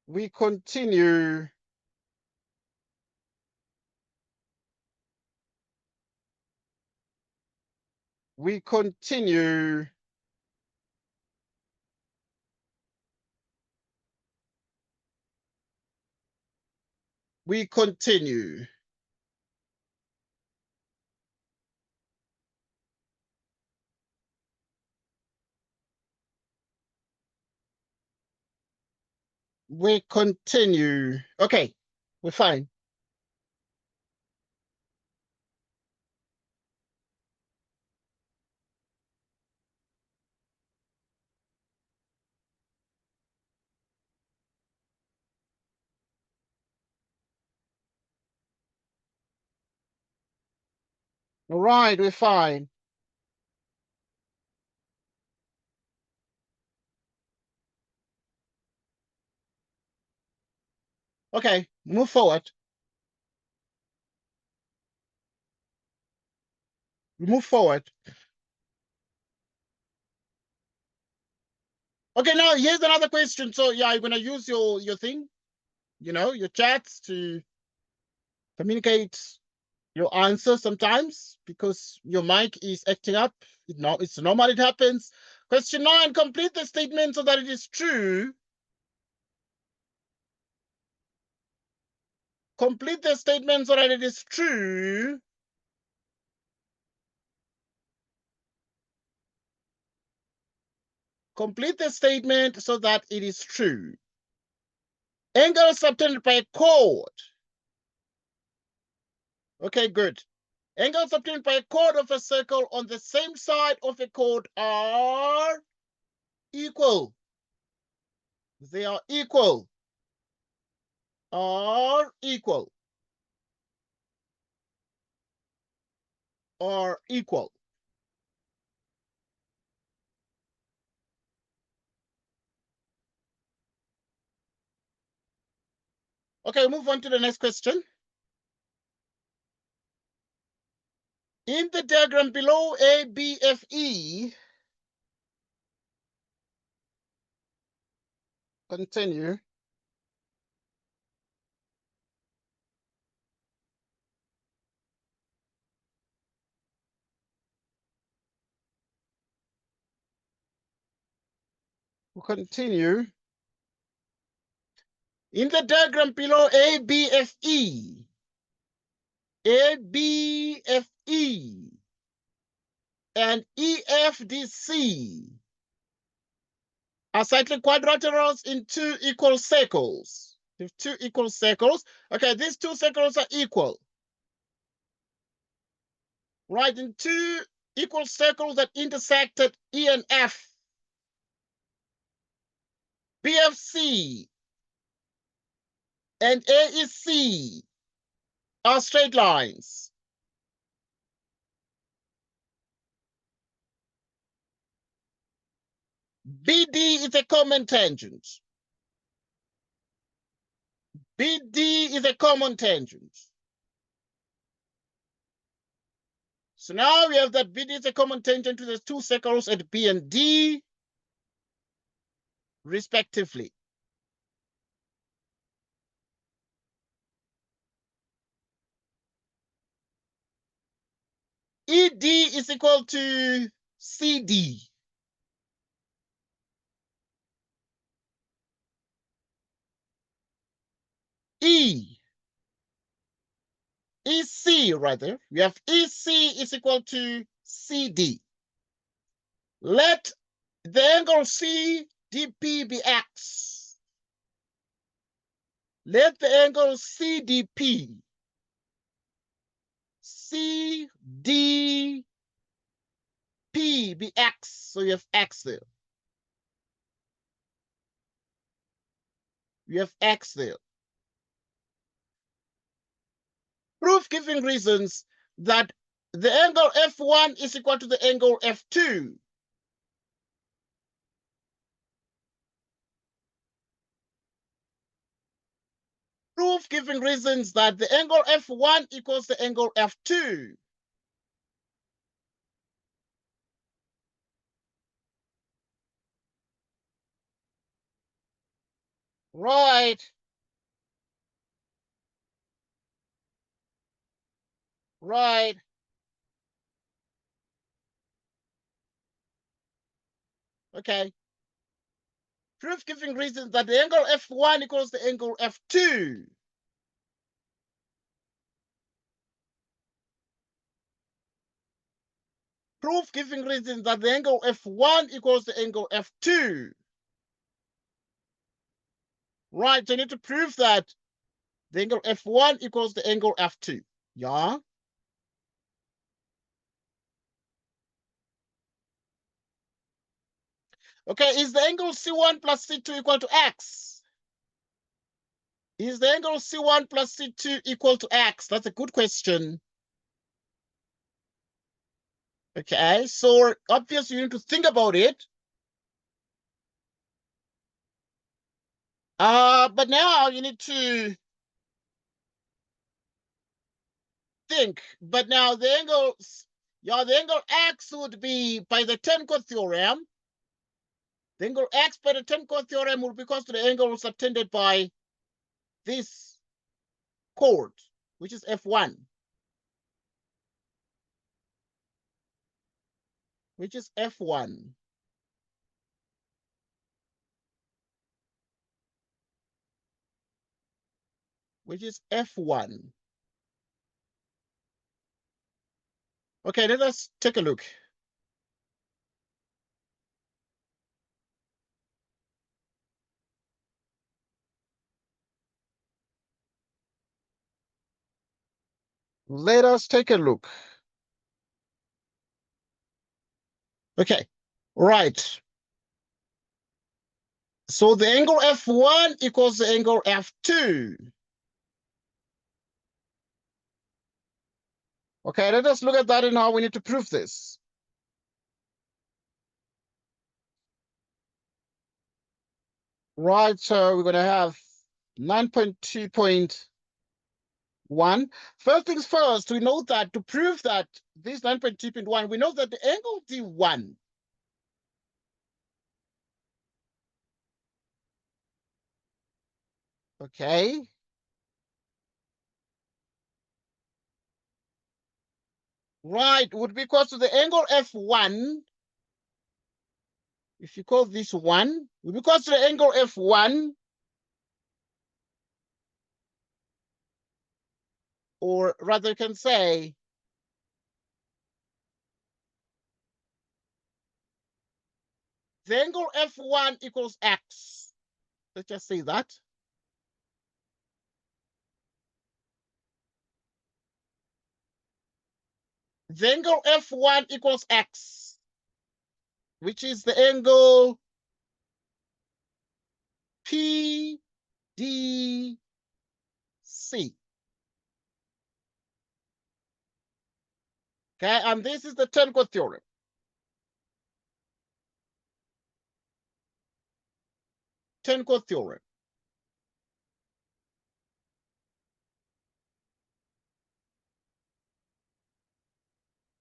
We continue. We continue. We continue. We continue. Okay, we're fine. All right, we're fine. Okay, move forward. Move forward. Okay, now here's another question. So yeah, you're gonna use your thing, you know, your chats to communicate your answer sometimes because your mic is acting up. It's normal, it happens. Question 9, complete the statement so that it is true. Complete the statement so that it is true. Complete the statement so that it is true. Angle subtended by a chord. Okay, good. Angles obtained by a chord of a circle on the same side of a chord are equal. They are equal. Are equal. Are equal. Okay, move on to the next question. In the diagram below ABFE, continue. We'll continue. In the diagram below ABFE, ABFE and EFDC are cyclic quadrilaterals in two equal circles. If two equal circles, okay, these two circles are equal. Right, in two equal circles that intersected E and F, BFC and AEC are straight lines. BD is a common tangent. BD is a common tangent. So now we have that BD is a common tangent to the two circles at B and D, respectively. ED is equal to CD. EC rather, we have EC is equal to CD. Let the angle CDP be X. Let the angle CDP, CDP be X. So you have X there. You have X there. Proof giving reasons that the angle F1 is equal to the angle F2. Proof giving reasons that the angle F1 equals the angle F2. Right. Right. Okay. Proof giving reasons that the angle F1 equals the angle F2. Proof giving reasons that the angle F1 equals the angle F2. Right, so you need to prove that the angle F1 equals the angle F2. Yeah? Okay, is the angle C1 plus C2 equal to X? Is the angle C1 plus C2 equal to X? That's a good question. Okay, so obviously you need to think about it. But now you need to think. But now the angle X would be by the Tan-Chord theorem. The angle X by the Tan-Chord theorem will be equal to the angle subtended by this chord, which is F1. Which is F1. Which is F1. Okay, let us take a look. Let us take a look. Okay, right. So the angle F1 equals the angle F2. Okay, let us look at that and how we need to prove this. Right, so we're going to have 9.2.1. First things first, we know that to prove that this 9.2.1, we know that the angle D1 okay, right, would be equal to the angle F1. If you call this 1, would be equal to the angle F1, or rather you can say the angle F1 equals X. Let's just say that. The angle F1 equals X, which is the angle PDC. Okay, and this is the Tan-Chord theorem. Tan-Chord theorem.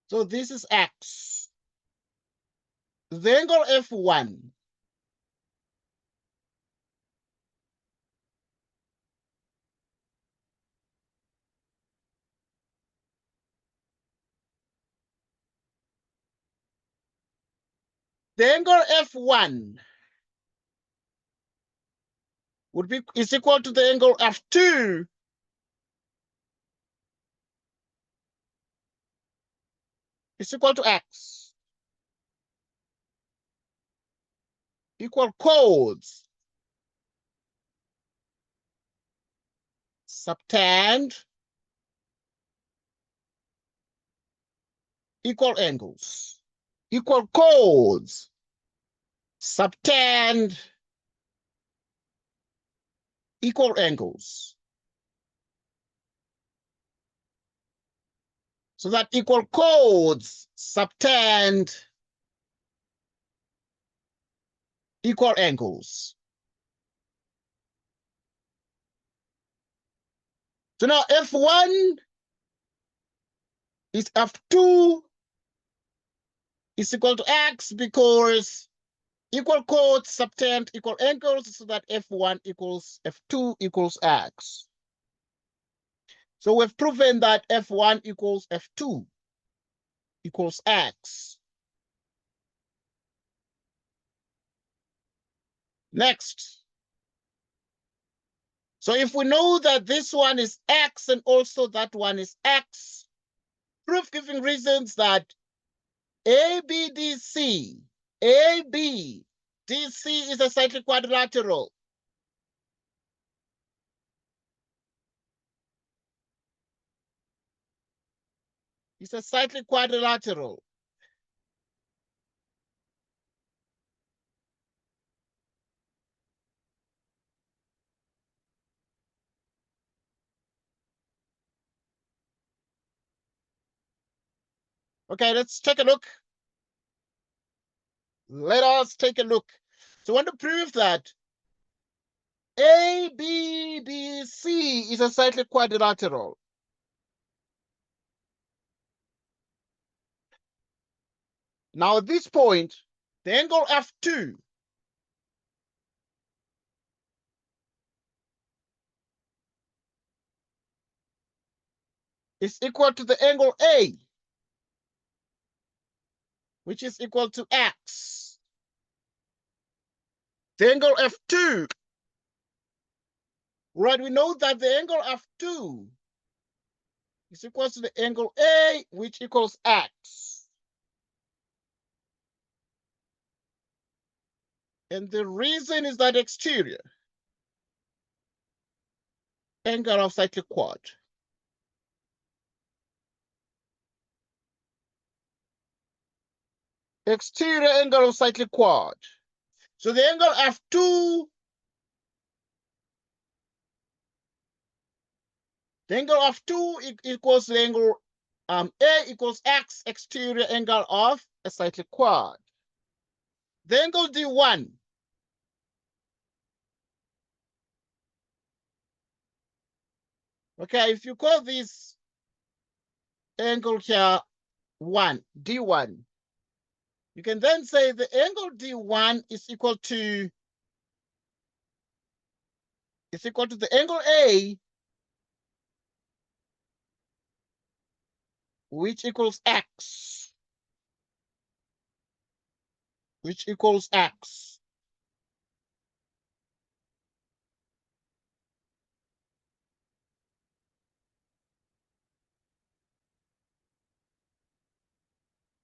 So this is X. The angle F1 the angle F1 is equal to the angle F2 is equal to X. Equal chords. Subtend equal angles. Equal chords. Subtend equal angles. So that equal chords subtend equal angles. So now F1 is F2 is equal to X because equal chords subtend equal angles, so that F1 equals F2 equals X. So we've proven that F1 equals F2 equals X. Next. So if we know that this one is X and also that one is X, proof giving reasons that ABDC is a cyclic quadrilateral. It's a cyclic quadrilateral. Okay, let's take a look. Let us take a look. So I want to prove that ABDC is a cyclic quadrilateral. Now at this point, the angle F2 is equal to the angle A, which is equal to X. The angle F2, right, we know that the angle F2 is equal to the angle A, which equals X. And the reason is that exterior angle of cyclic quad. Exterior angle of cyclic quad. So the angle F2, the angle F2 equals the angle A equals X, exterior angle of a cyclic quad. The angle D1, okay, if you call this angle here 1, D1, you can then say the angle D1 is equal to the angle A, which equals X, which equals X.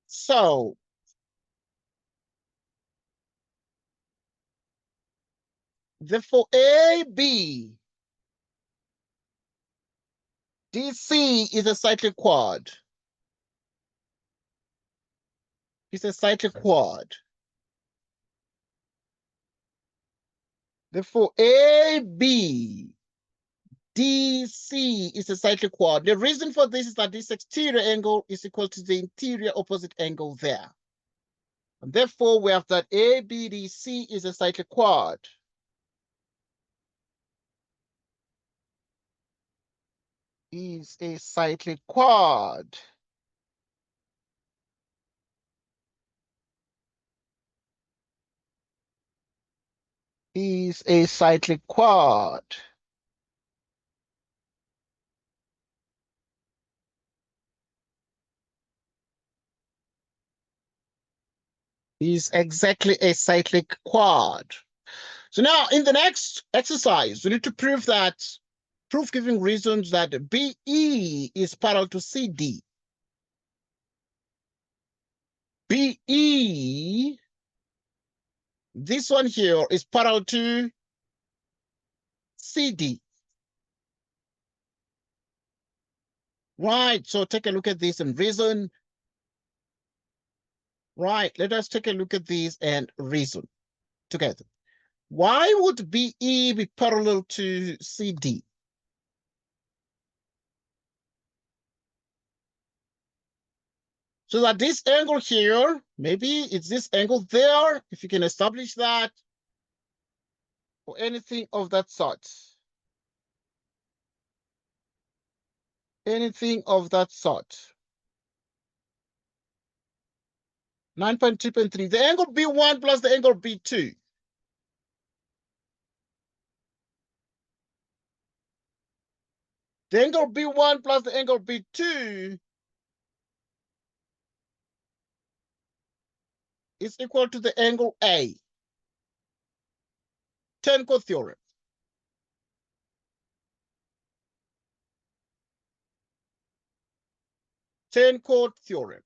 So therefore AB DC is a cyclic quad. It's a cyclic quad. Therefore AB DC is a cyclic quad. The reason for this is that this exterior angle is equal to the interior opposite angle there. And therefore, we have that ABDC is a cyclic quad. Is a cyclic quad. Is a cyclic quad. Is exactly a cyclic quad. So now in the next exercise, we need to prove that, proof giving reasons that BE is parallel to CD. BE, this one here is parallel to CD. Right, so take a look at this and reason. Right, let us take a look at these and reason together. Why would BE be parallel to CD? So that this angle here, maybe it's this angle there, if you can establish that, or anything of that sort. anything of that sort. 9.2.3. The angle B1 plus the angle B2. The angle B1 plus the angle B2 is equal to the angle A. Tan-Chord theorem. Tan-Chord theorem.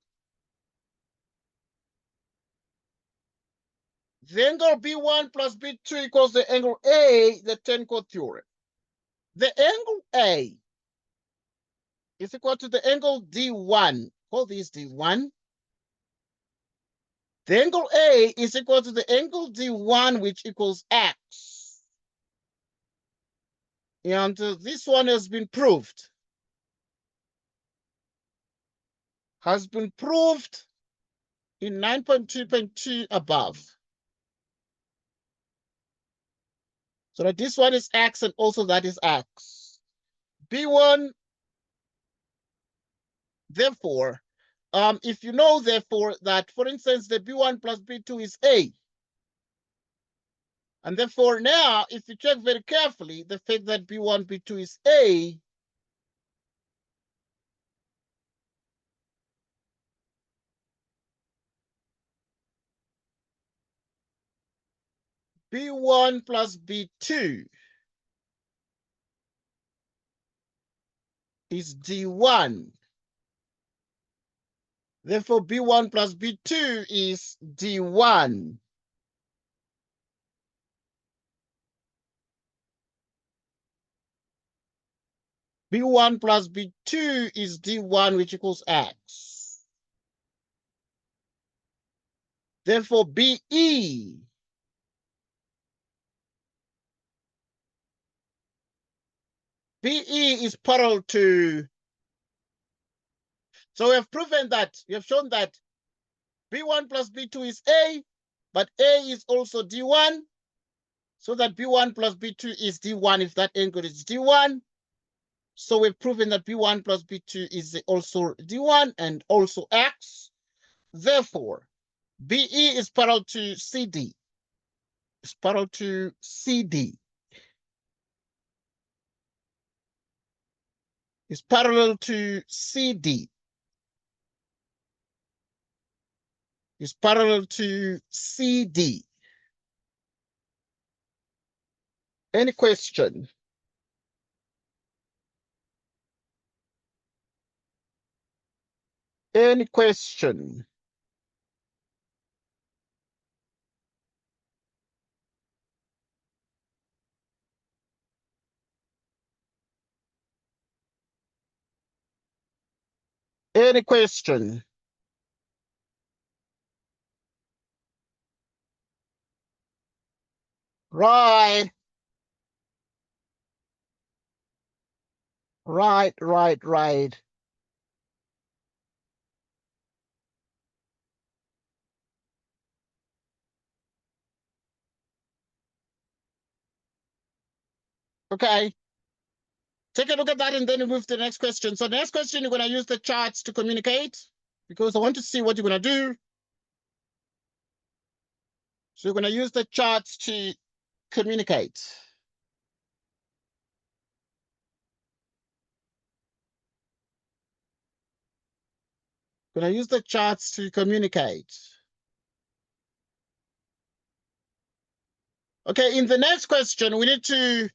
The angle B1 plus B2 equals the angle A, the Tan-Chord theorem. The angle A is equal to the angle D1. Call this D1. The angle A is equal to the angle D1, which equals X. And this one has been proved. Has been proved in 9.2.2 above. So that this one is X and also that is X. B1, therefore, if you know, therefore, that, for instance, the B1 plus B2 is A. And therefore, now, if you check very carefully, the fact that B1, B2 is A, B1 plus B2 is D1. Therefore, B1 plus B2 is D1. B1 plus B2 is D1, which equals X. Therefore, BE is parallel to, so we have proven that, we have shown that B1 plus B2 is A, but A is also D1, so that B1 plus B2 is D1 if that angle is D1. So we've proven that B1 plus B2 is also D1 and also X. Therefore, BE is parallel to CD. It's parallel to CD. It's parallel to CD. It's parallel to CD. Any question? Any question? Any question? Right. Right. Okay. Take a look at that and then we move to the next question. So the next question, you're going to use the charts to communicate because I want to see what you're going to do. So you're going to use the charts to communicate. Going to use the charts to communicate. Okay, in the next question, we need to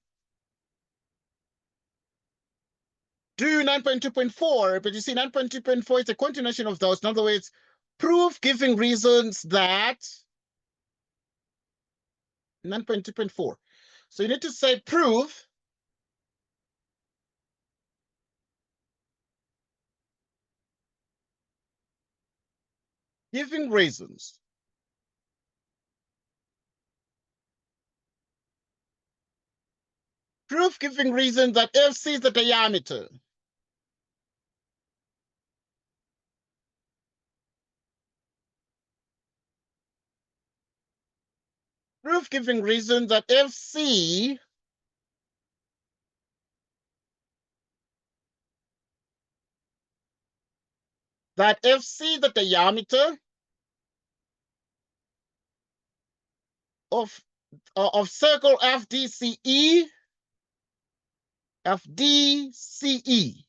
do 9.2.4, but you see 9.2.4 is a continuation of those. In other words, proof giving reasons that 9.2.4. So you need to say proof giving reasons. Proof giving reasons that FC is the diameter. Proof giving reasons that FC that FC, the diameter of circle FDCE, FDCE.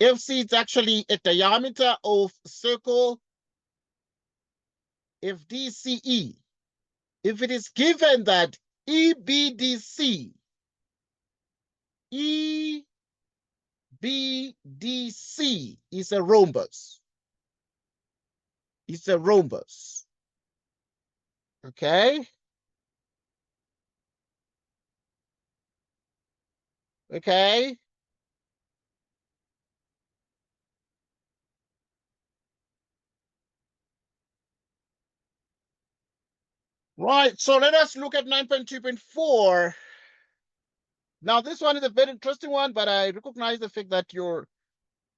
FC is actually a diameter of circle FDCE. If it is given that EBDC is a rhombus, it's a rhombus, okay? Okay. Right, so let us look at 9.2.4. Now, this one is a very interesting one, but I recognize the fact that your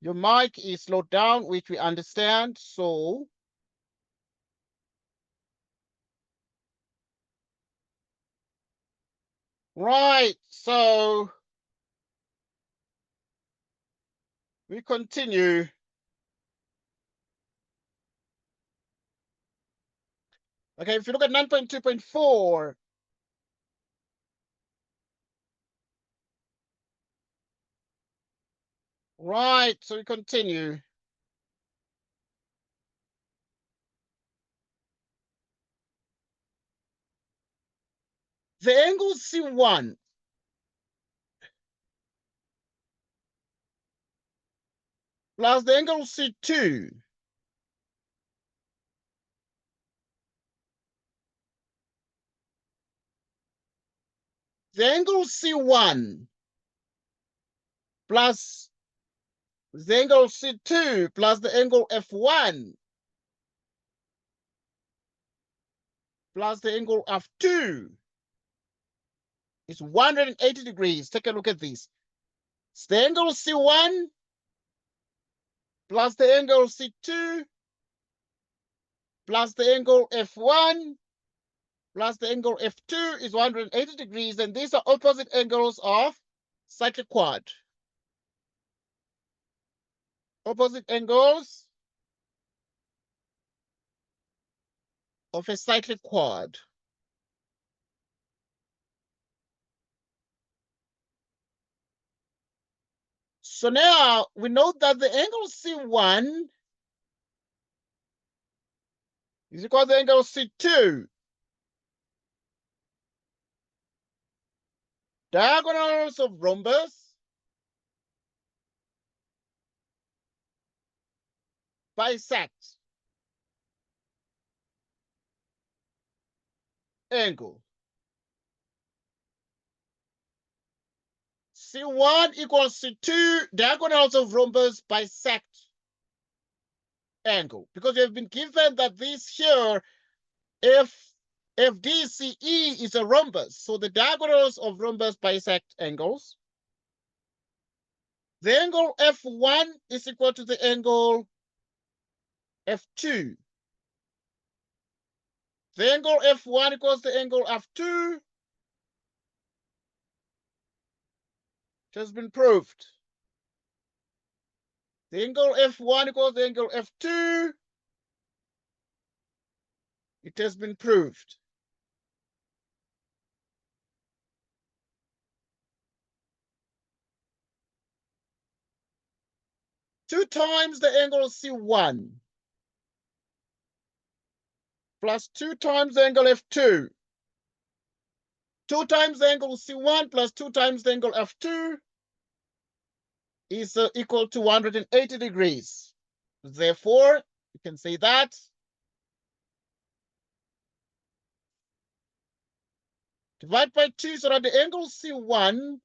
mic is slowed down, which we understand. So right, so we continue. Okay, if you look at 9.2.4, right, so we continue. The angle C1 plus the angle C2 the angle C1 plus the angle C2 plus the angle F1 plus the angle F2 is 180 degrees. Take a look at this. It's the angle C1 plus the angle C2 plus the angle F1 plus the angle F2 is 180 degrees, and these are opposite angles of cyclic quad. Opposite angles of a cyclic quad. So now we know that the angle C1 is equal to the angle C2. Diagonals of rhombus bisect angle. C1 equals C2, diagonals of rhombus bisect angle. Because we have been given that this here, if FDCE is a rhombus, so the diagonals of rhombus bisect angles. The angle F1 is equal to the angle F2. The angle F1 equals the angle F2. It has been proved. The angle F1 equals the angle F2. It has been proved. Two times the angle C1 plus 2 times the angle F2. 2 times the angle C1 plus 2 times the angle F2 is equal to 180 degrees. Therefore, you can say that divide by 2 so that the angle C1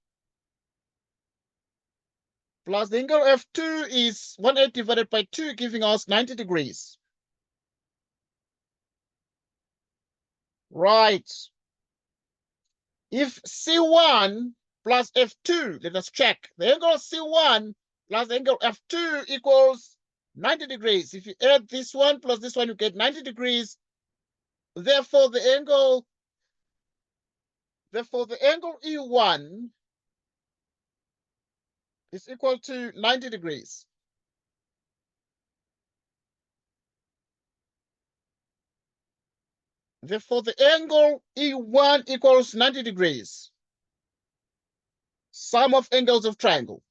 plus the angle F2 is 180 divided by 2, giving us 90 degrees. Right. If C1 plus F2, let us check. The angle C1 plus the angle F2 equals 90 degrees. If you add this one plus this one, you get 90 degrees. Therefore, the angle E1 is equal to 90 degrees. Therefore, the angle E1 equals 90 degrees. Sum of angles of triangle.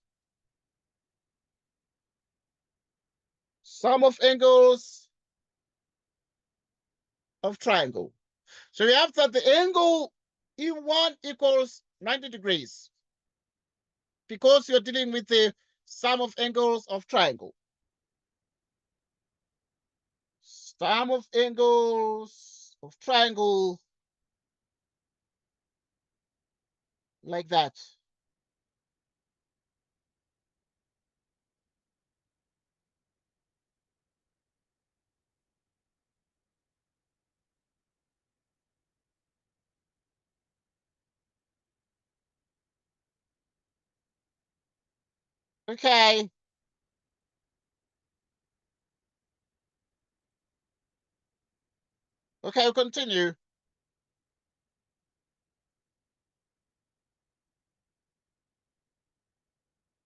Sum of angles of triangle. So we have that the angle E1 equals 90 degrees because you're dealing with the sum of angles of triangle. Sum of angles of triangle like that. Okay. Okay, we'll continue.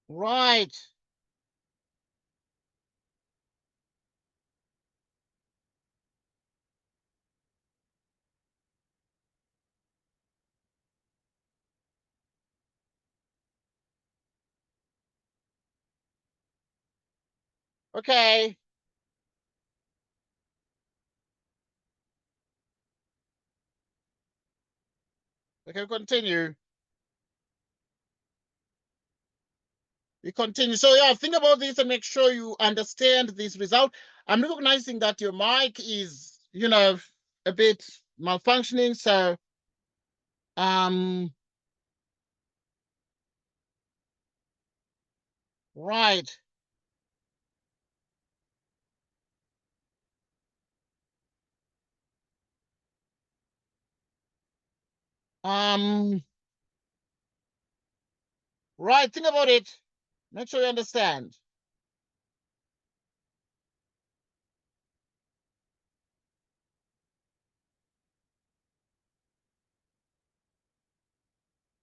Right. Okay. Okay, continue. We continue. So yeah, think about this and make sure you understand this result. I'm recognizing that your mic is, a bit malfunctioning. So right. Um, right, think about it. Make sure you understand.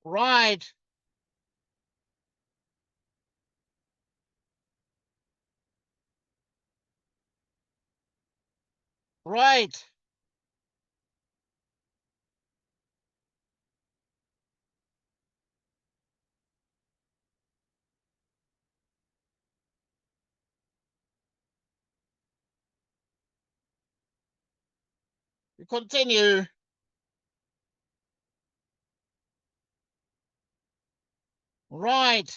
Right. Right. We continue. Right.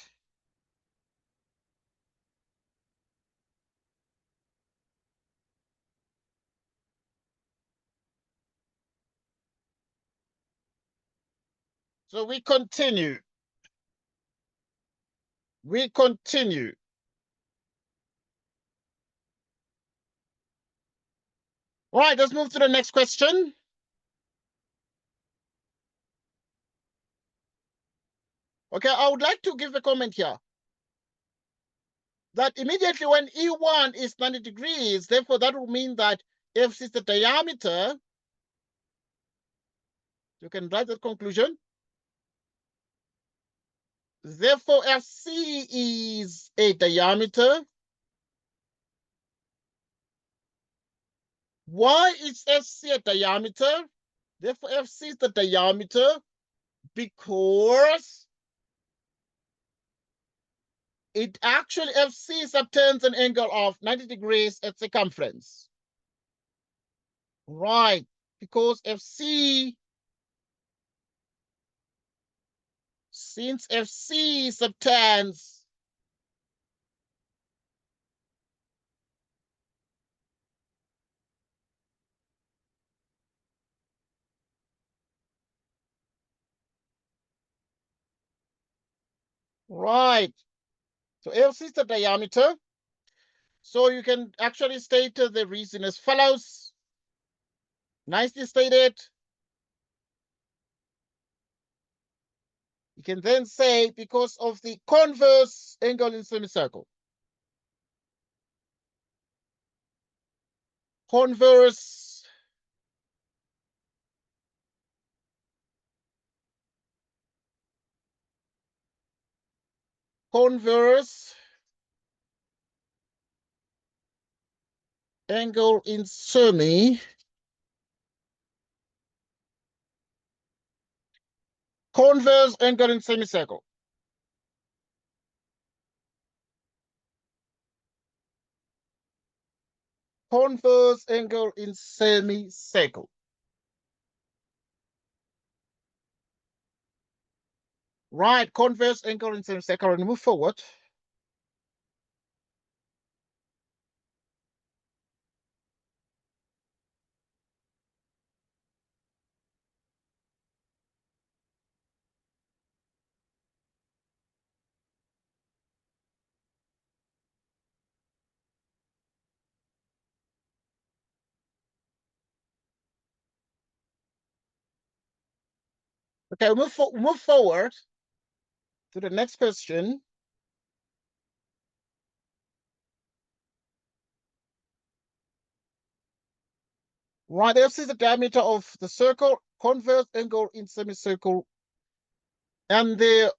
So we continue. We continue. Right, let's move to the next question. Okay, I would like to give a comment here. That immediately when E1 is 90 degrees, therefore that will mean that FC is the diameter. You can write that conclusion. Therefore, FC is a diameter. Why is FC a diameter? Therefore, FC is the diameter because it actually, FC subtends an angle of 90 degrees at circumference. Right, because FC, since FC subtends right. So FC is the diameter. So you can actually state the reason as follows. Nicely stated. You can then say because of the converse angle in semicircle. Converse angle in semi Converse angle in semicircle. Converse angle in semicircle. Right, converse angle in semicircle, and move forward. Okay, move forward to the next question. Right, this is the diameter of the circle, converse angle in semicircle, and the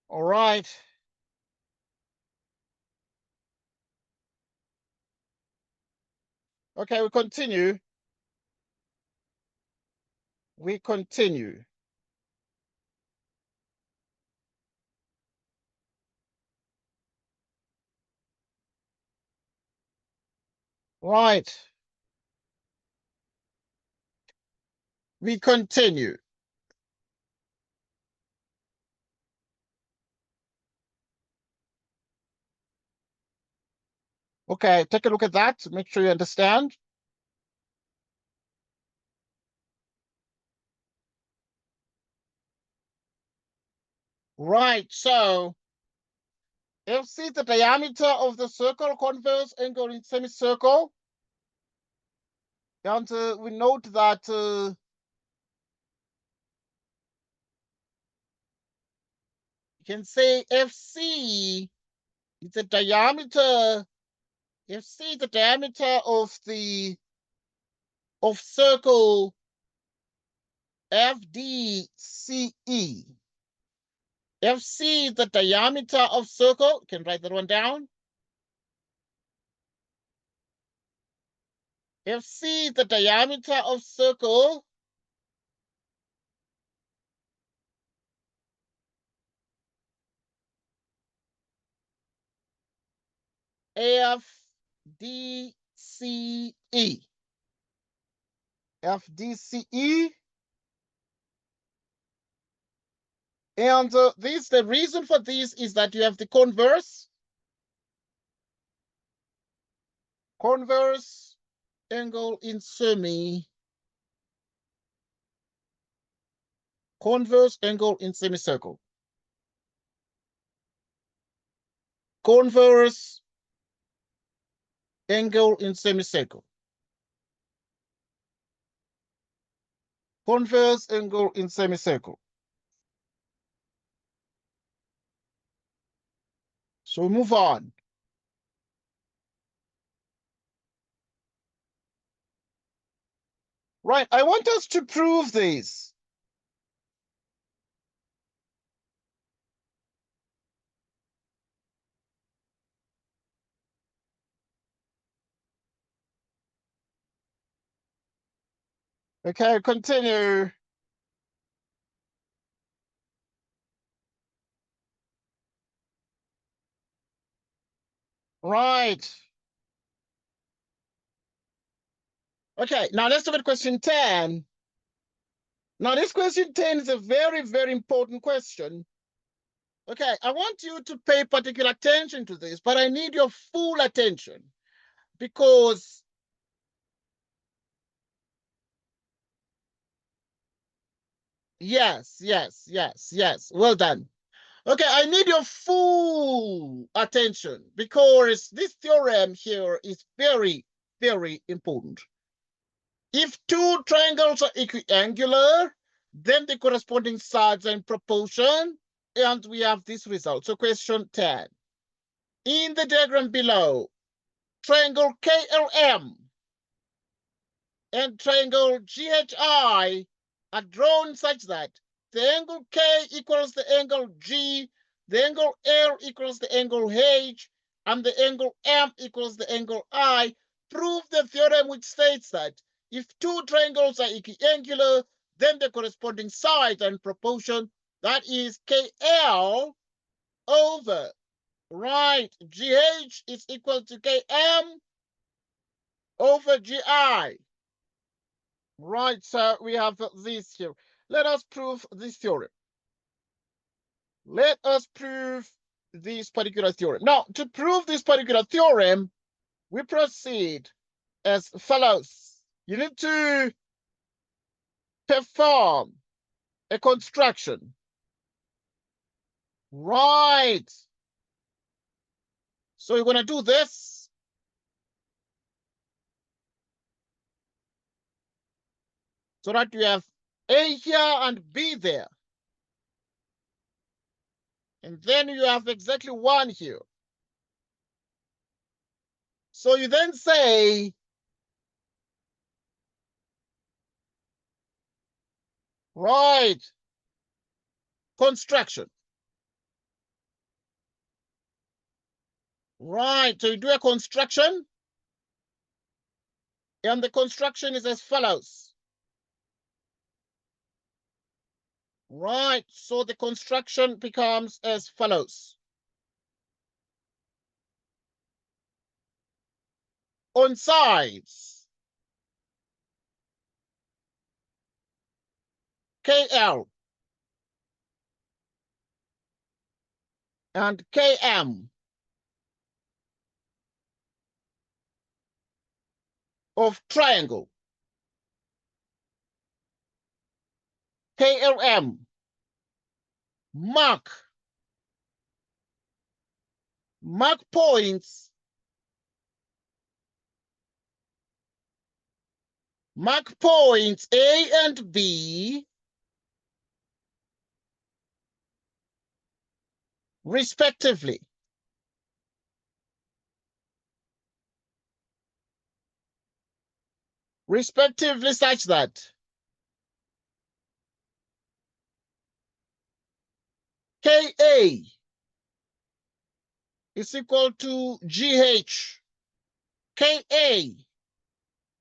all right. Okay, we continue. We continue. Right. We continue. Okay, take a look at that to make sure you understand. Right, so FC, the diameter of the circle, converse angle in semicircle. And we note that you can say FC is the diameter. FC, the diameter of the circle FDCE. FC, the diameter of circle. You can write that one down. FC, the diameter of circle. FDCE. FDCE. And the reason for this is that you have the converse angle in semi, converse angle in semicircle, converse angle in semicircle, converse angle in semicircle. So move on. Right, I want us to prove this. Okay, continue. Right. Okay, now let's look at question 10. Now this question 10 is a very, very important question. Okay, I want you to pay particular attention to this, but I need your full attention because yes, well done. Okay, I need your full attention because this theorem here is very, very important. If two triangles are equiangular, then the corresponding sides are in proportion, and we have this result. So question 10. In the diagram below, triangle KLM and triangle GHI are drawn such that the angle K equals the angle G, the angle L equals the angle H, and the angle M equals the angle I. Prove the theorem which states that if two triangles are equiangular, then the corresponding sides are in proportion. That is KL over, right, GH is equal to KM over GI. Right, so we have this here. Let us prove this theorem. Let us prove this particular theorem. Now, to prove this particular theorem, we proceed as follows. You need to perform a construction. Right. So you're going to do this. So that you have A here and B there. And then you have exactly 1 here. So you then say, right, construction. Right, so you do a construction. And the construction is as follows. Right, so the construction becomes as follows. On sides, KL and KM of triangle, KLM, mark points, A and B respectively. Respectively such that KA is equal to GH. KA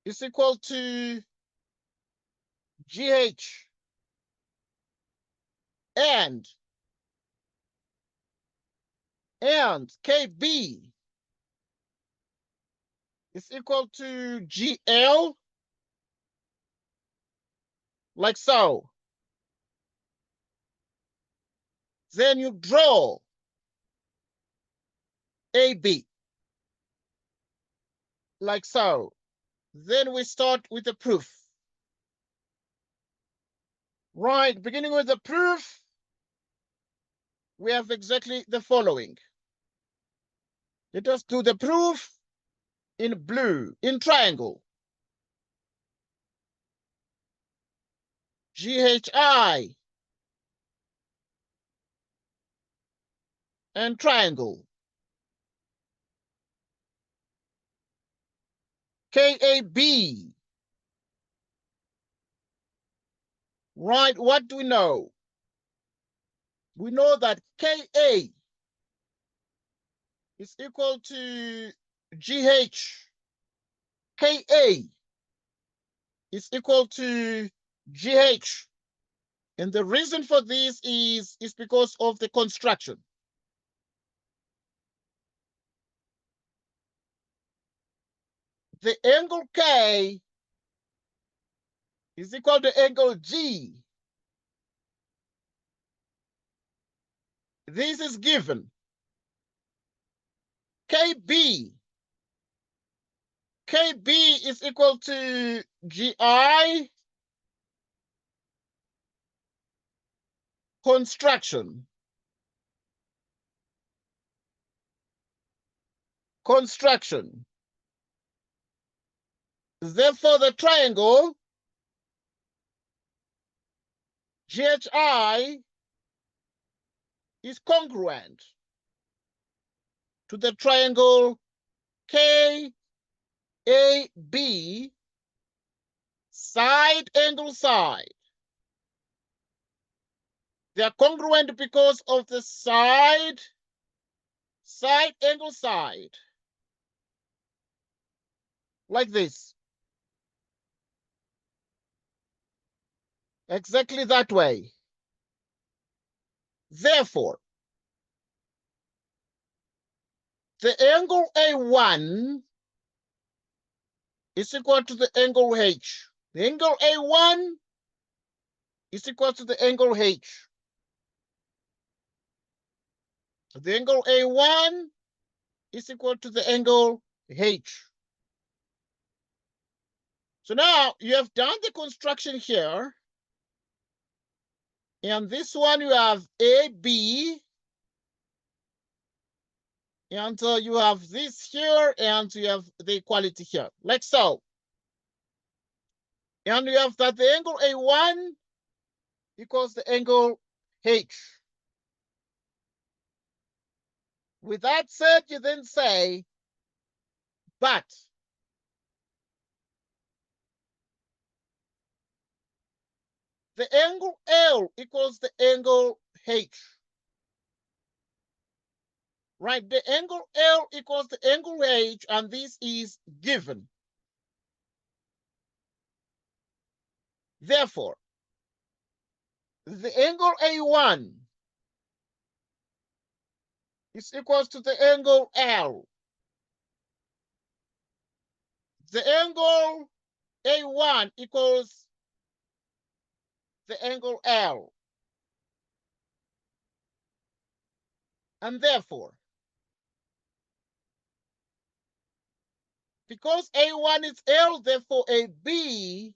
is equal to GH. And KB is equal to GL, like so. Then you draw AB, like so. Then we start with the proof. Right, beginning with the proof, we have exactly the following. Let us do the proof in blue, in triangle. GHI and triangle. KAB. Right, what do we know? We know that KA is equal to GH. KA is equal to GH. And the reason for this is because of the construction. The angle K is equal to angle G. This is given. KB is equal to GI construction. Therefore, the triangle GHI is congruent to the triangle KAB, side angle side. They are congruent because of the side angle side. Like this. Exactly that way. Therefore, the angle A1 is equal to the angle H. The angle A1 is equal to the angle H. The angle A1 is equal to the angle H. So now you have done the construction here. And this one you have AB. And you have this here, and you have the equality here, like so. And you have that the angle A1 equals the angle H. With that said, you then say, but the angle L equals the angle H. Right? The angle L equals the angle H, and this is given. Therefore, the angle A1 is equals to the angle L. The angle A1 equals the angle L. And therefore, because A1 is L, therefore AB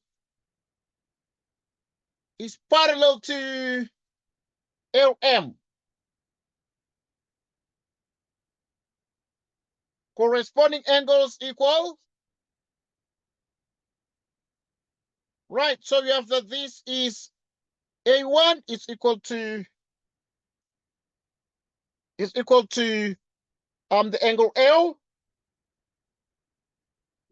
is parallel to LM. Corresponding angles equal. Right, so you have that this is A1 is equal to the angle L.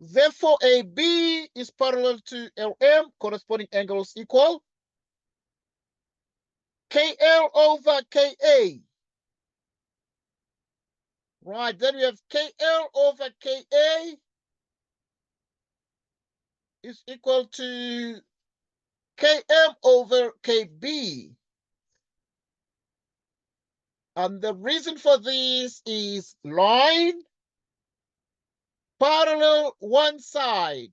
Therefore, AB is parallel to LM, corresponding angles equal. KL over KA. Right, then we have KL over KA is equal to KM over KB. And the reason for this is line parallel one side.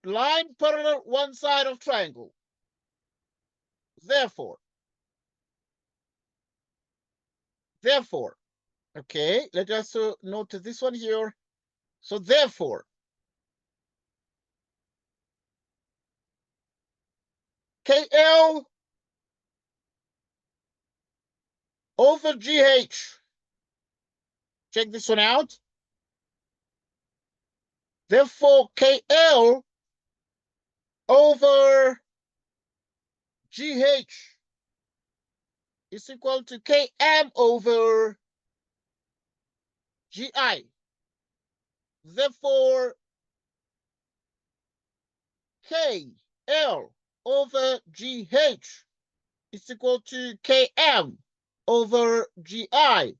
Line parallel one side of triangle. Therefore, okay, let us note this one here. So therefore, KL over GH. Check this one out. Therefore, KL over GH is equal to KM over GI. Therefore, KL over GH is equal to KM over GI.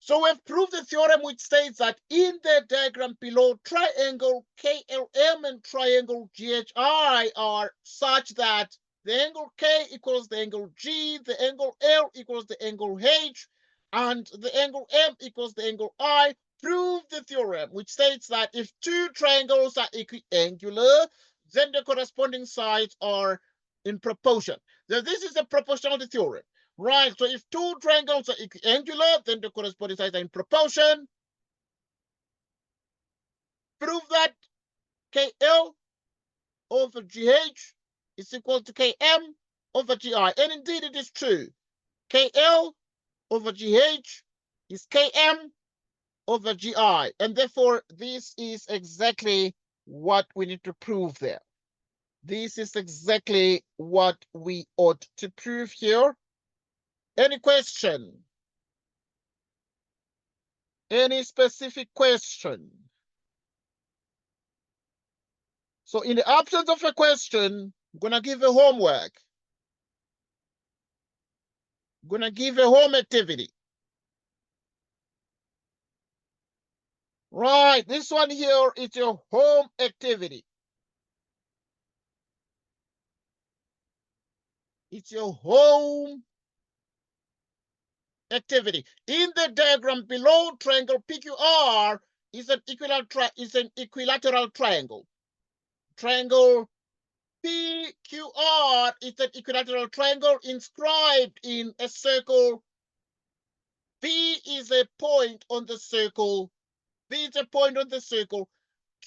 So we've proved the theorem which states that in the diagram below, triangle KLM and triangle GHI are such that the angle K equals the angle G, the angle L equals the angle H, and the angle M equals the angle I. Prove the theorem which states that if two triangles are equiangular, then the corresponding sides are in proportion. Now, this is the proportionality theorem. Right, so if two triangles are equiangular, then the corresponding sides are in proportion. Prove that KL over GH is equal to KM over GI. And indeed it is true. KL over GH is KM over GI. And therefore, this is exactly what we need to prove there. This is exactly what we ought to prove here. Any question? Any specific question? So in the absence of a question, I'm gonna give a homework. I'm gonna give a home activity. Right, this one here is your home activity. It's your home activity. In the diagram below, triangle PQR is an equilateral triangle. Triangle PQR is an equilateral triangle inscribed in a circle. B is a point on the circle. B is a point on the circle.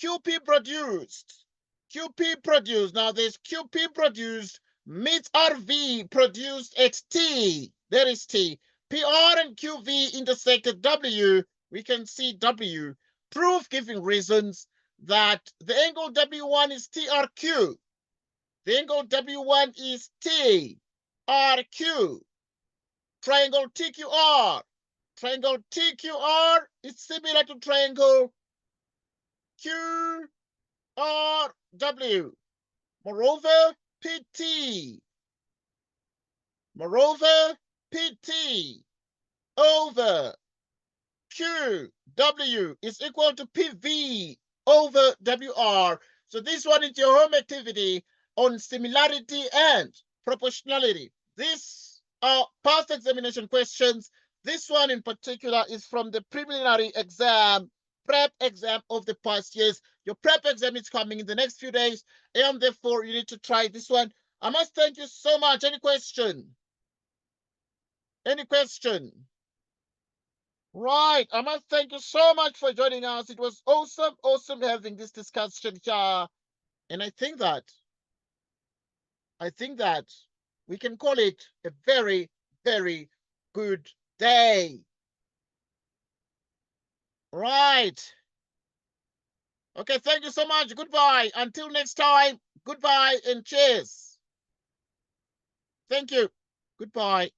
QP produced. QP produced. Now this QP produced meets RV produced at T. There is T. PR and QV intersected W. We can see W. Proof giving reasons that the angle W1 is TRQ. The angle W1 is TRQ. Triangle TQR. Triangle TQR is similar to triangle QRW. Moreover, PT over QW is equal to PV over WR. So this one is your home activity on similarity and proportionality. These are past examination questions. This one in particular is from the preliminary exam, prep exam of the past years. Your prep exam is coming in the next few days, and therefore you need to try this one. I must thank you so much. Any question? Any question? Right. I must thank you so much for joining us. It was awesome having this discussion here. And I think that we can call it a very, very good day. Right. Okay, thank you so much. Goodbye. Until next time, goodbye and cheers. Thank you. Goodbye.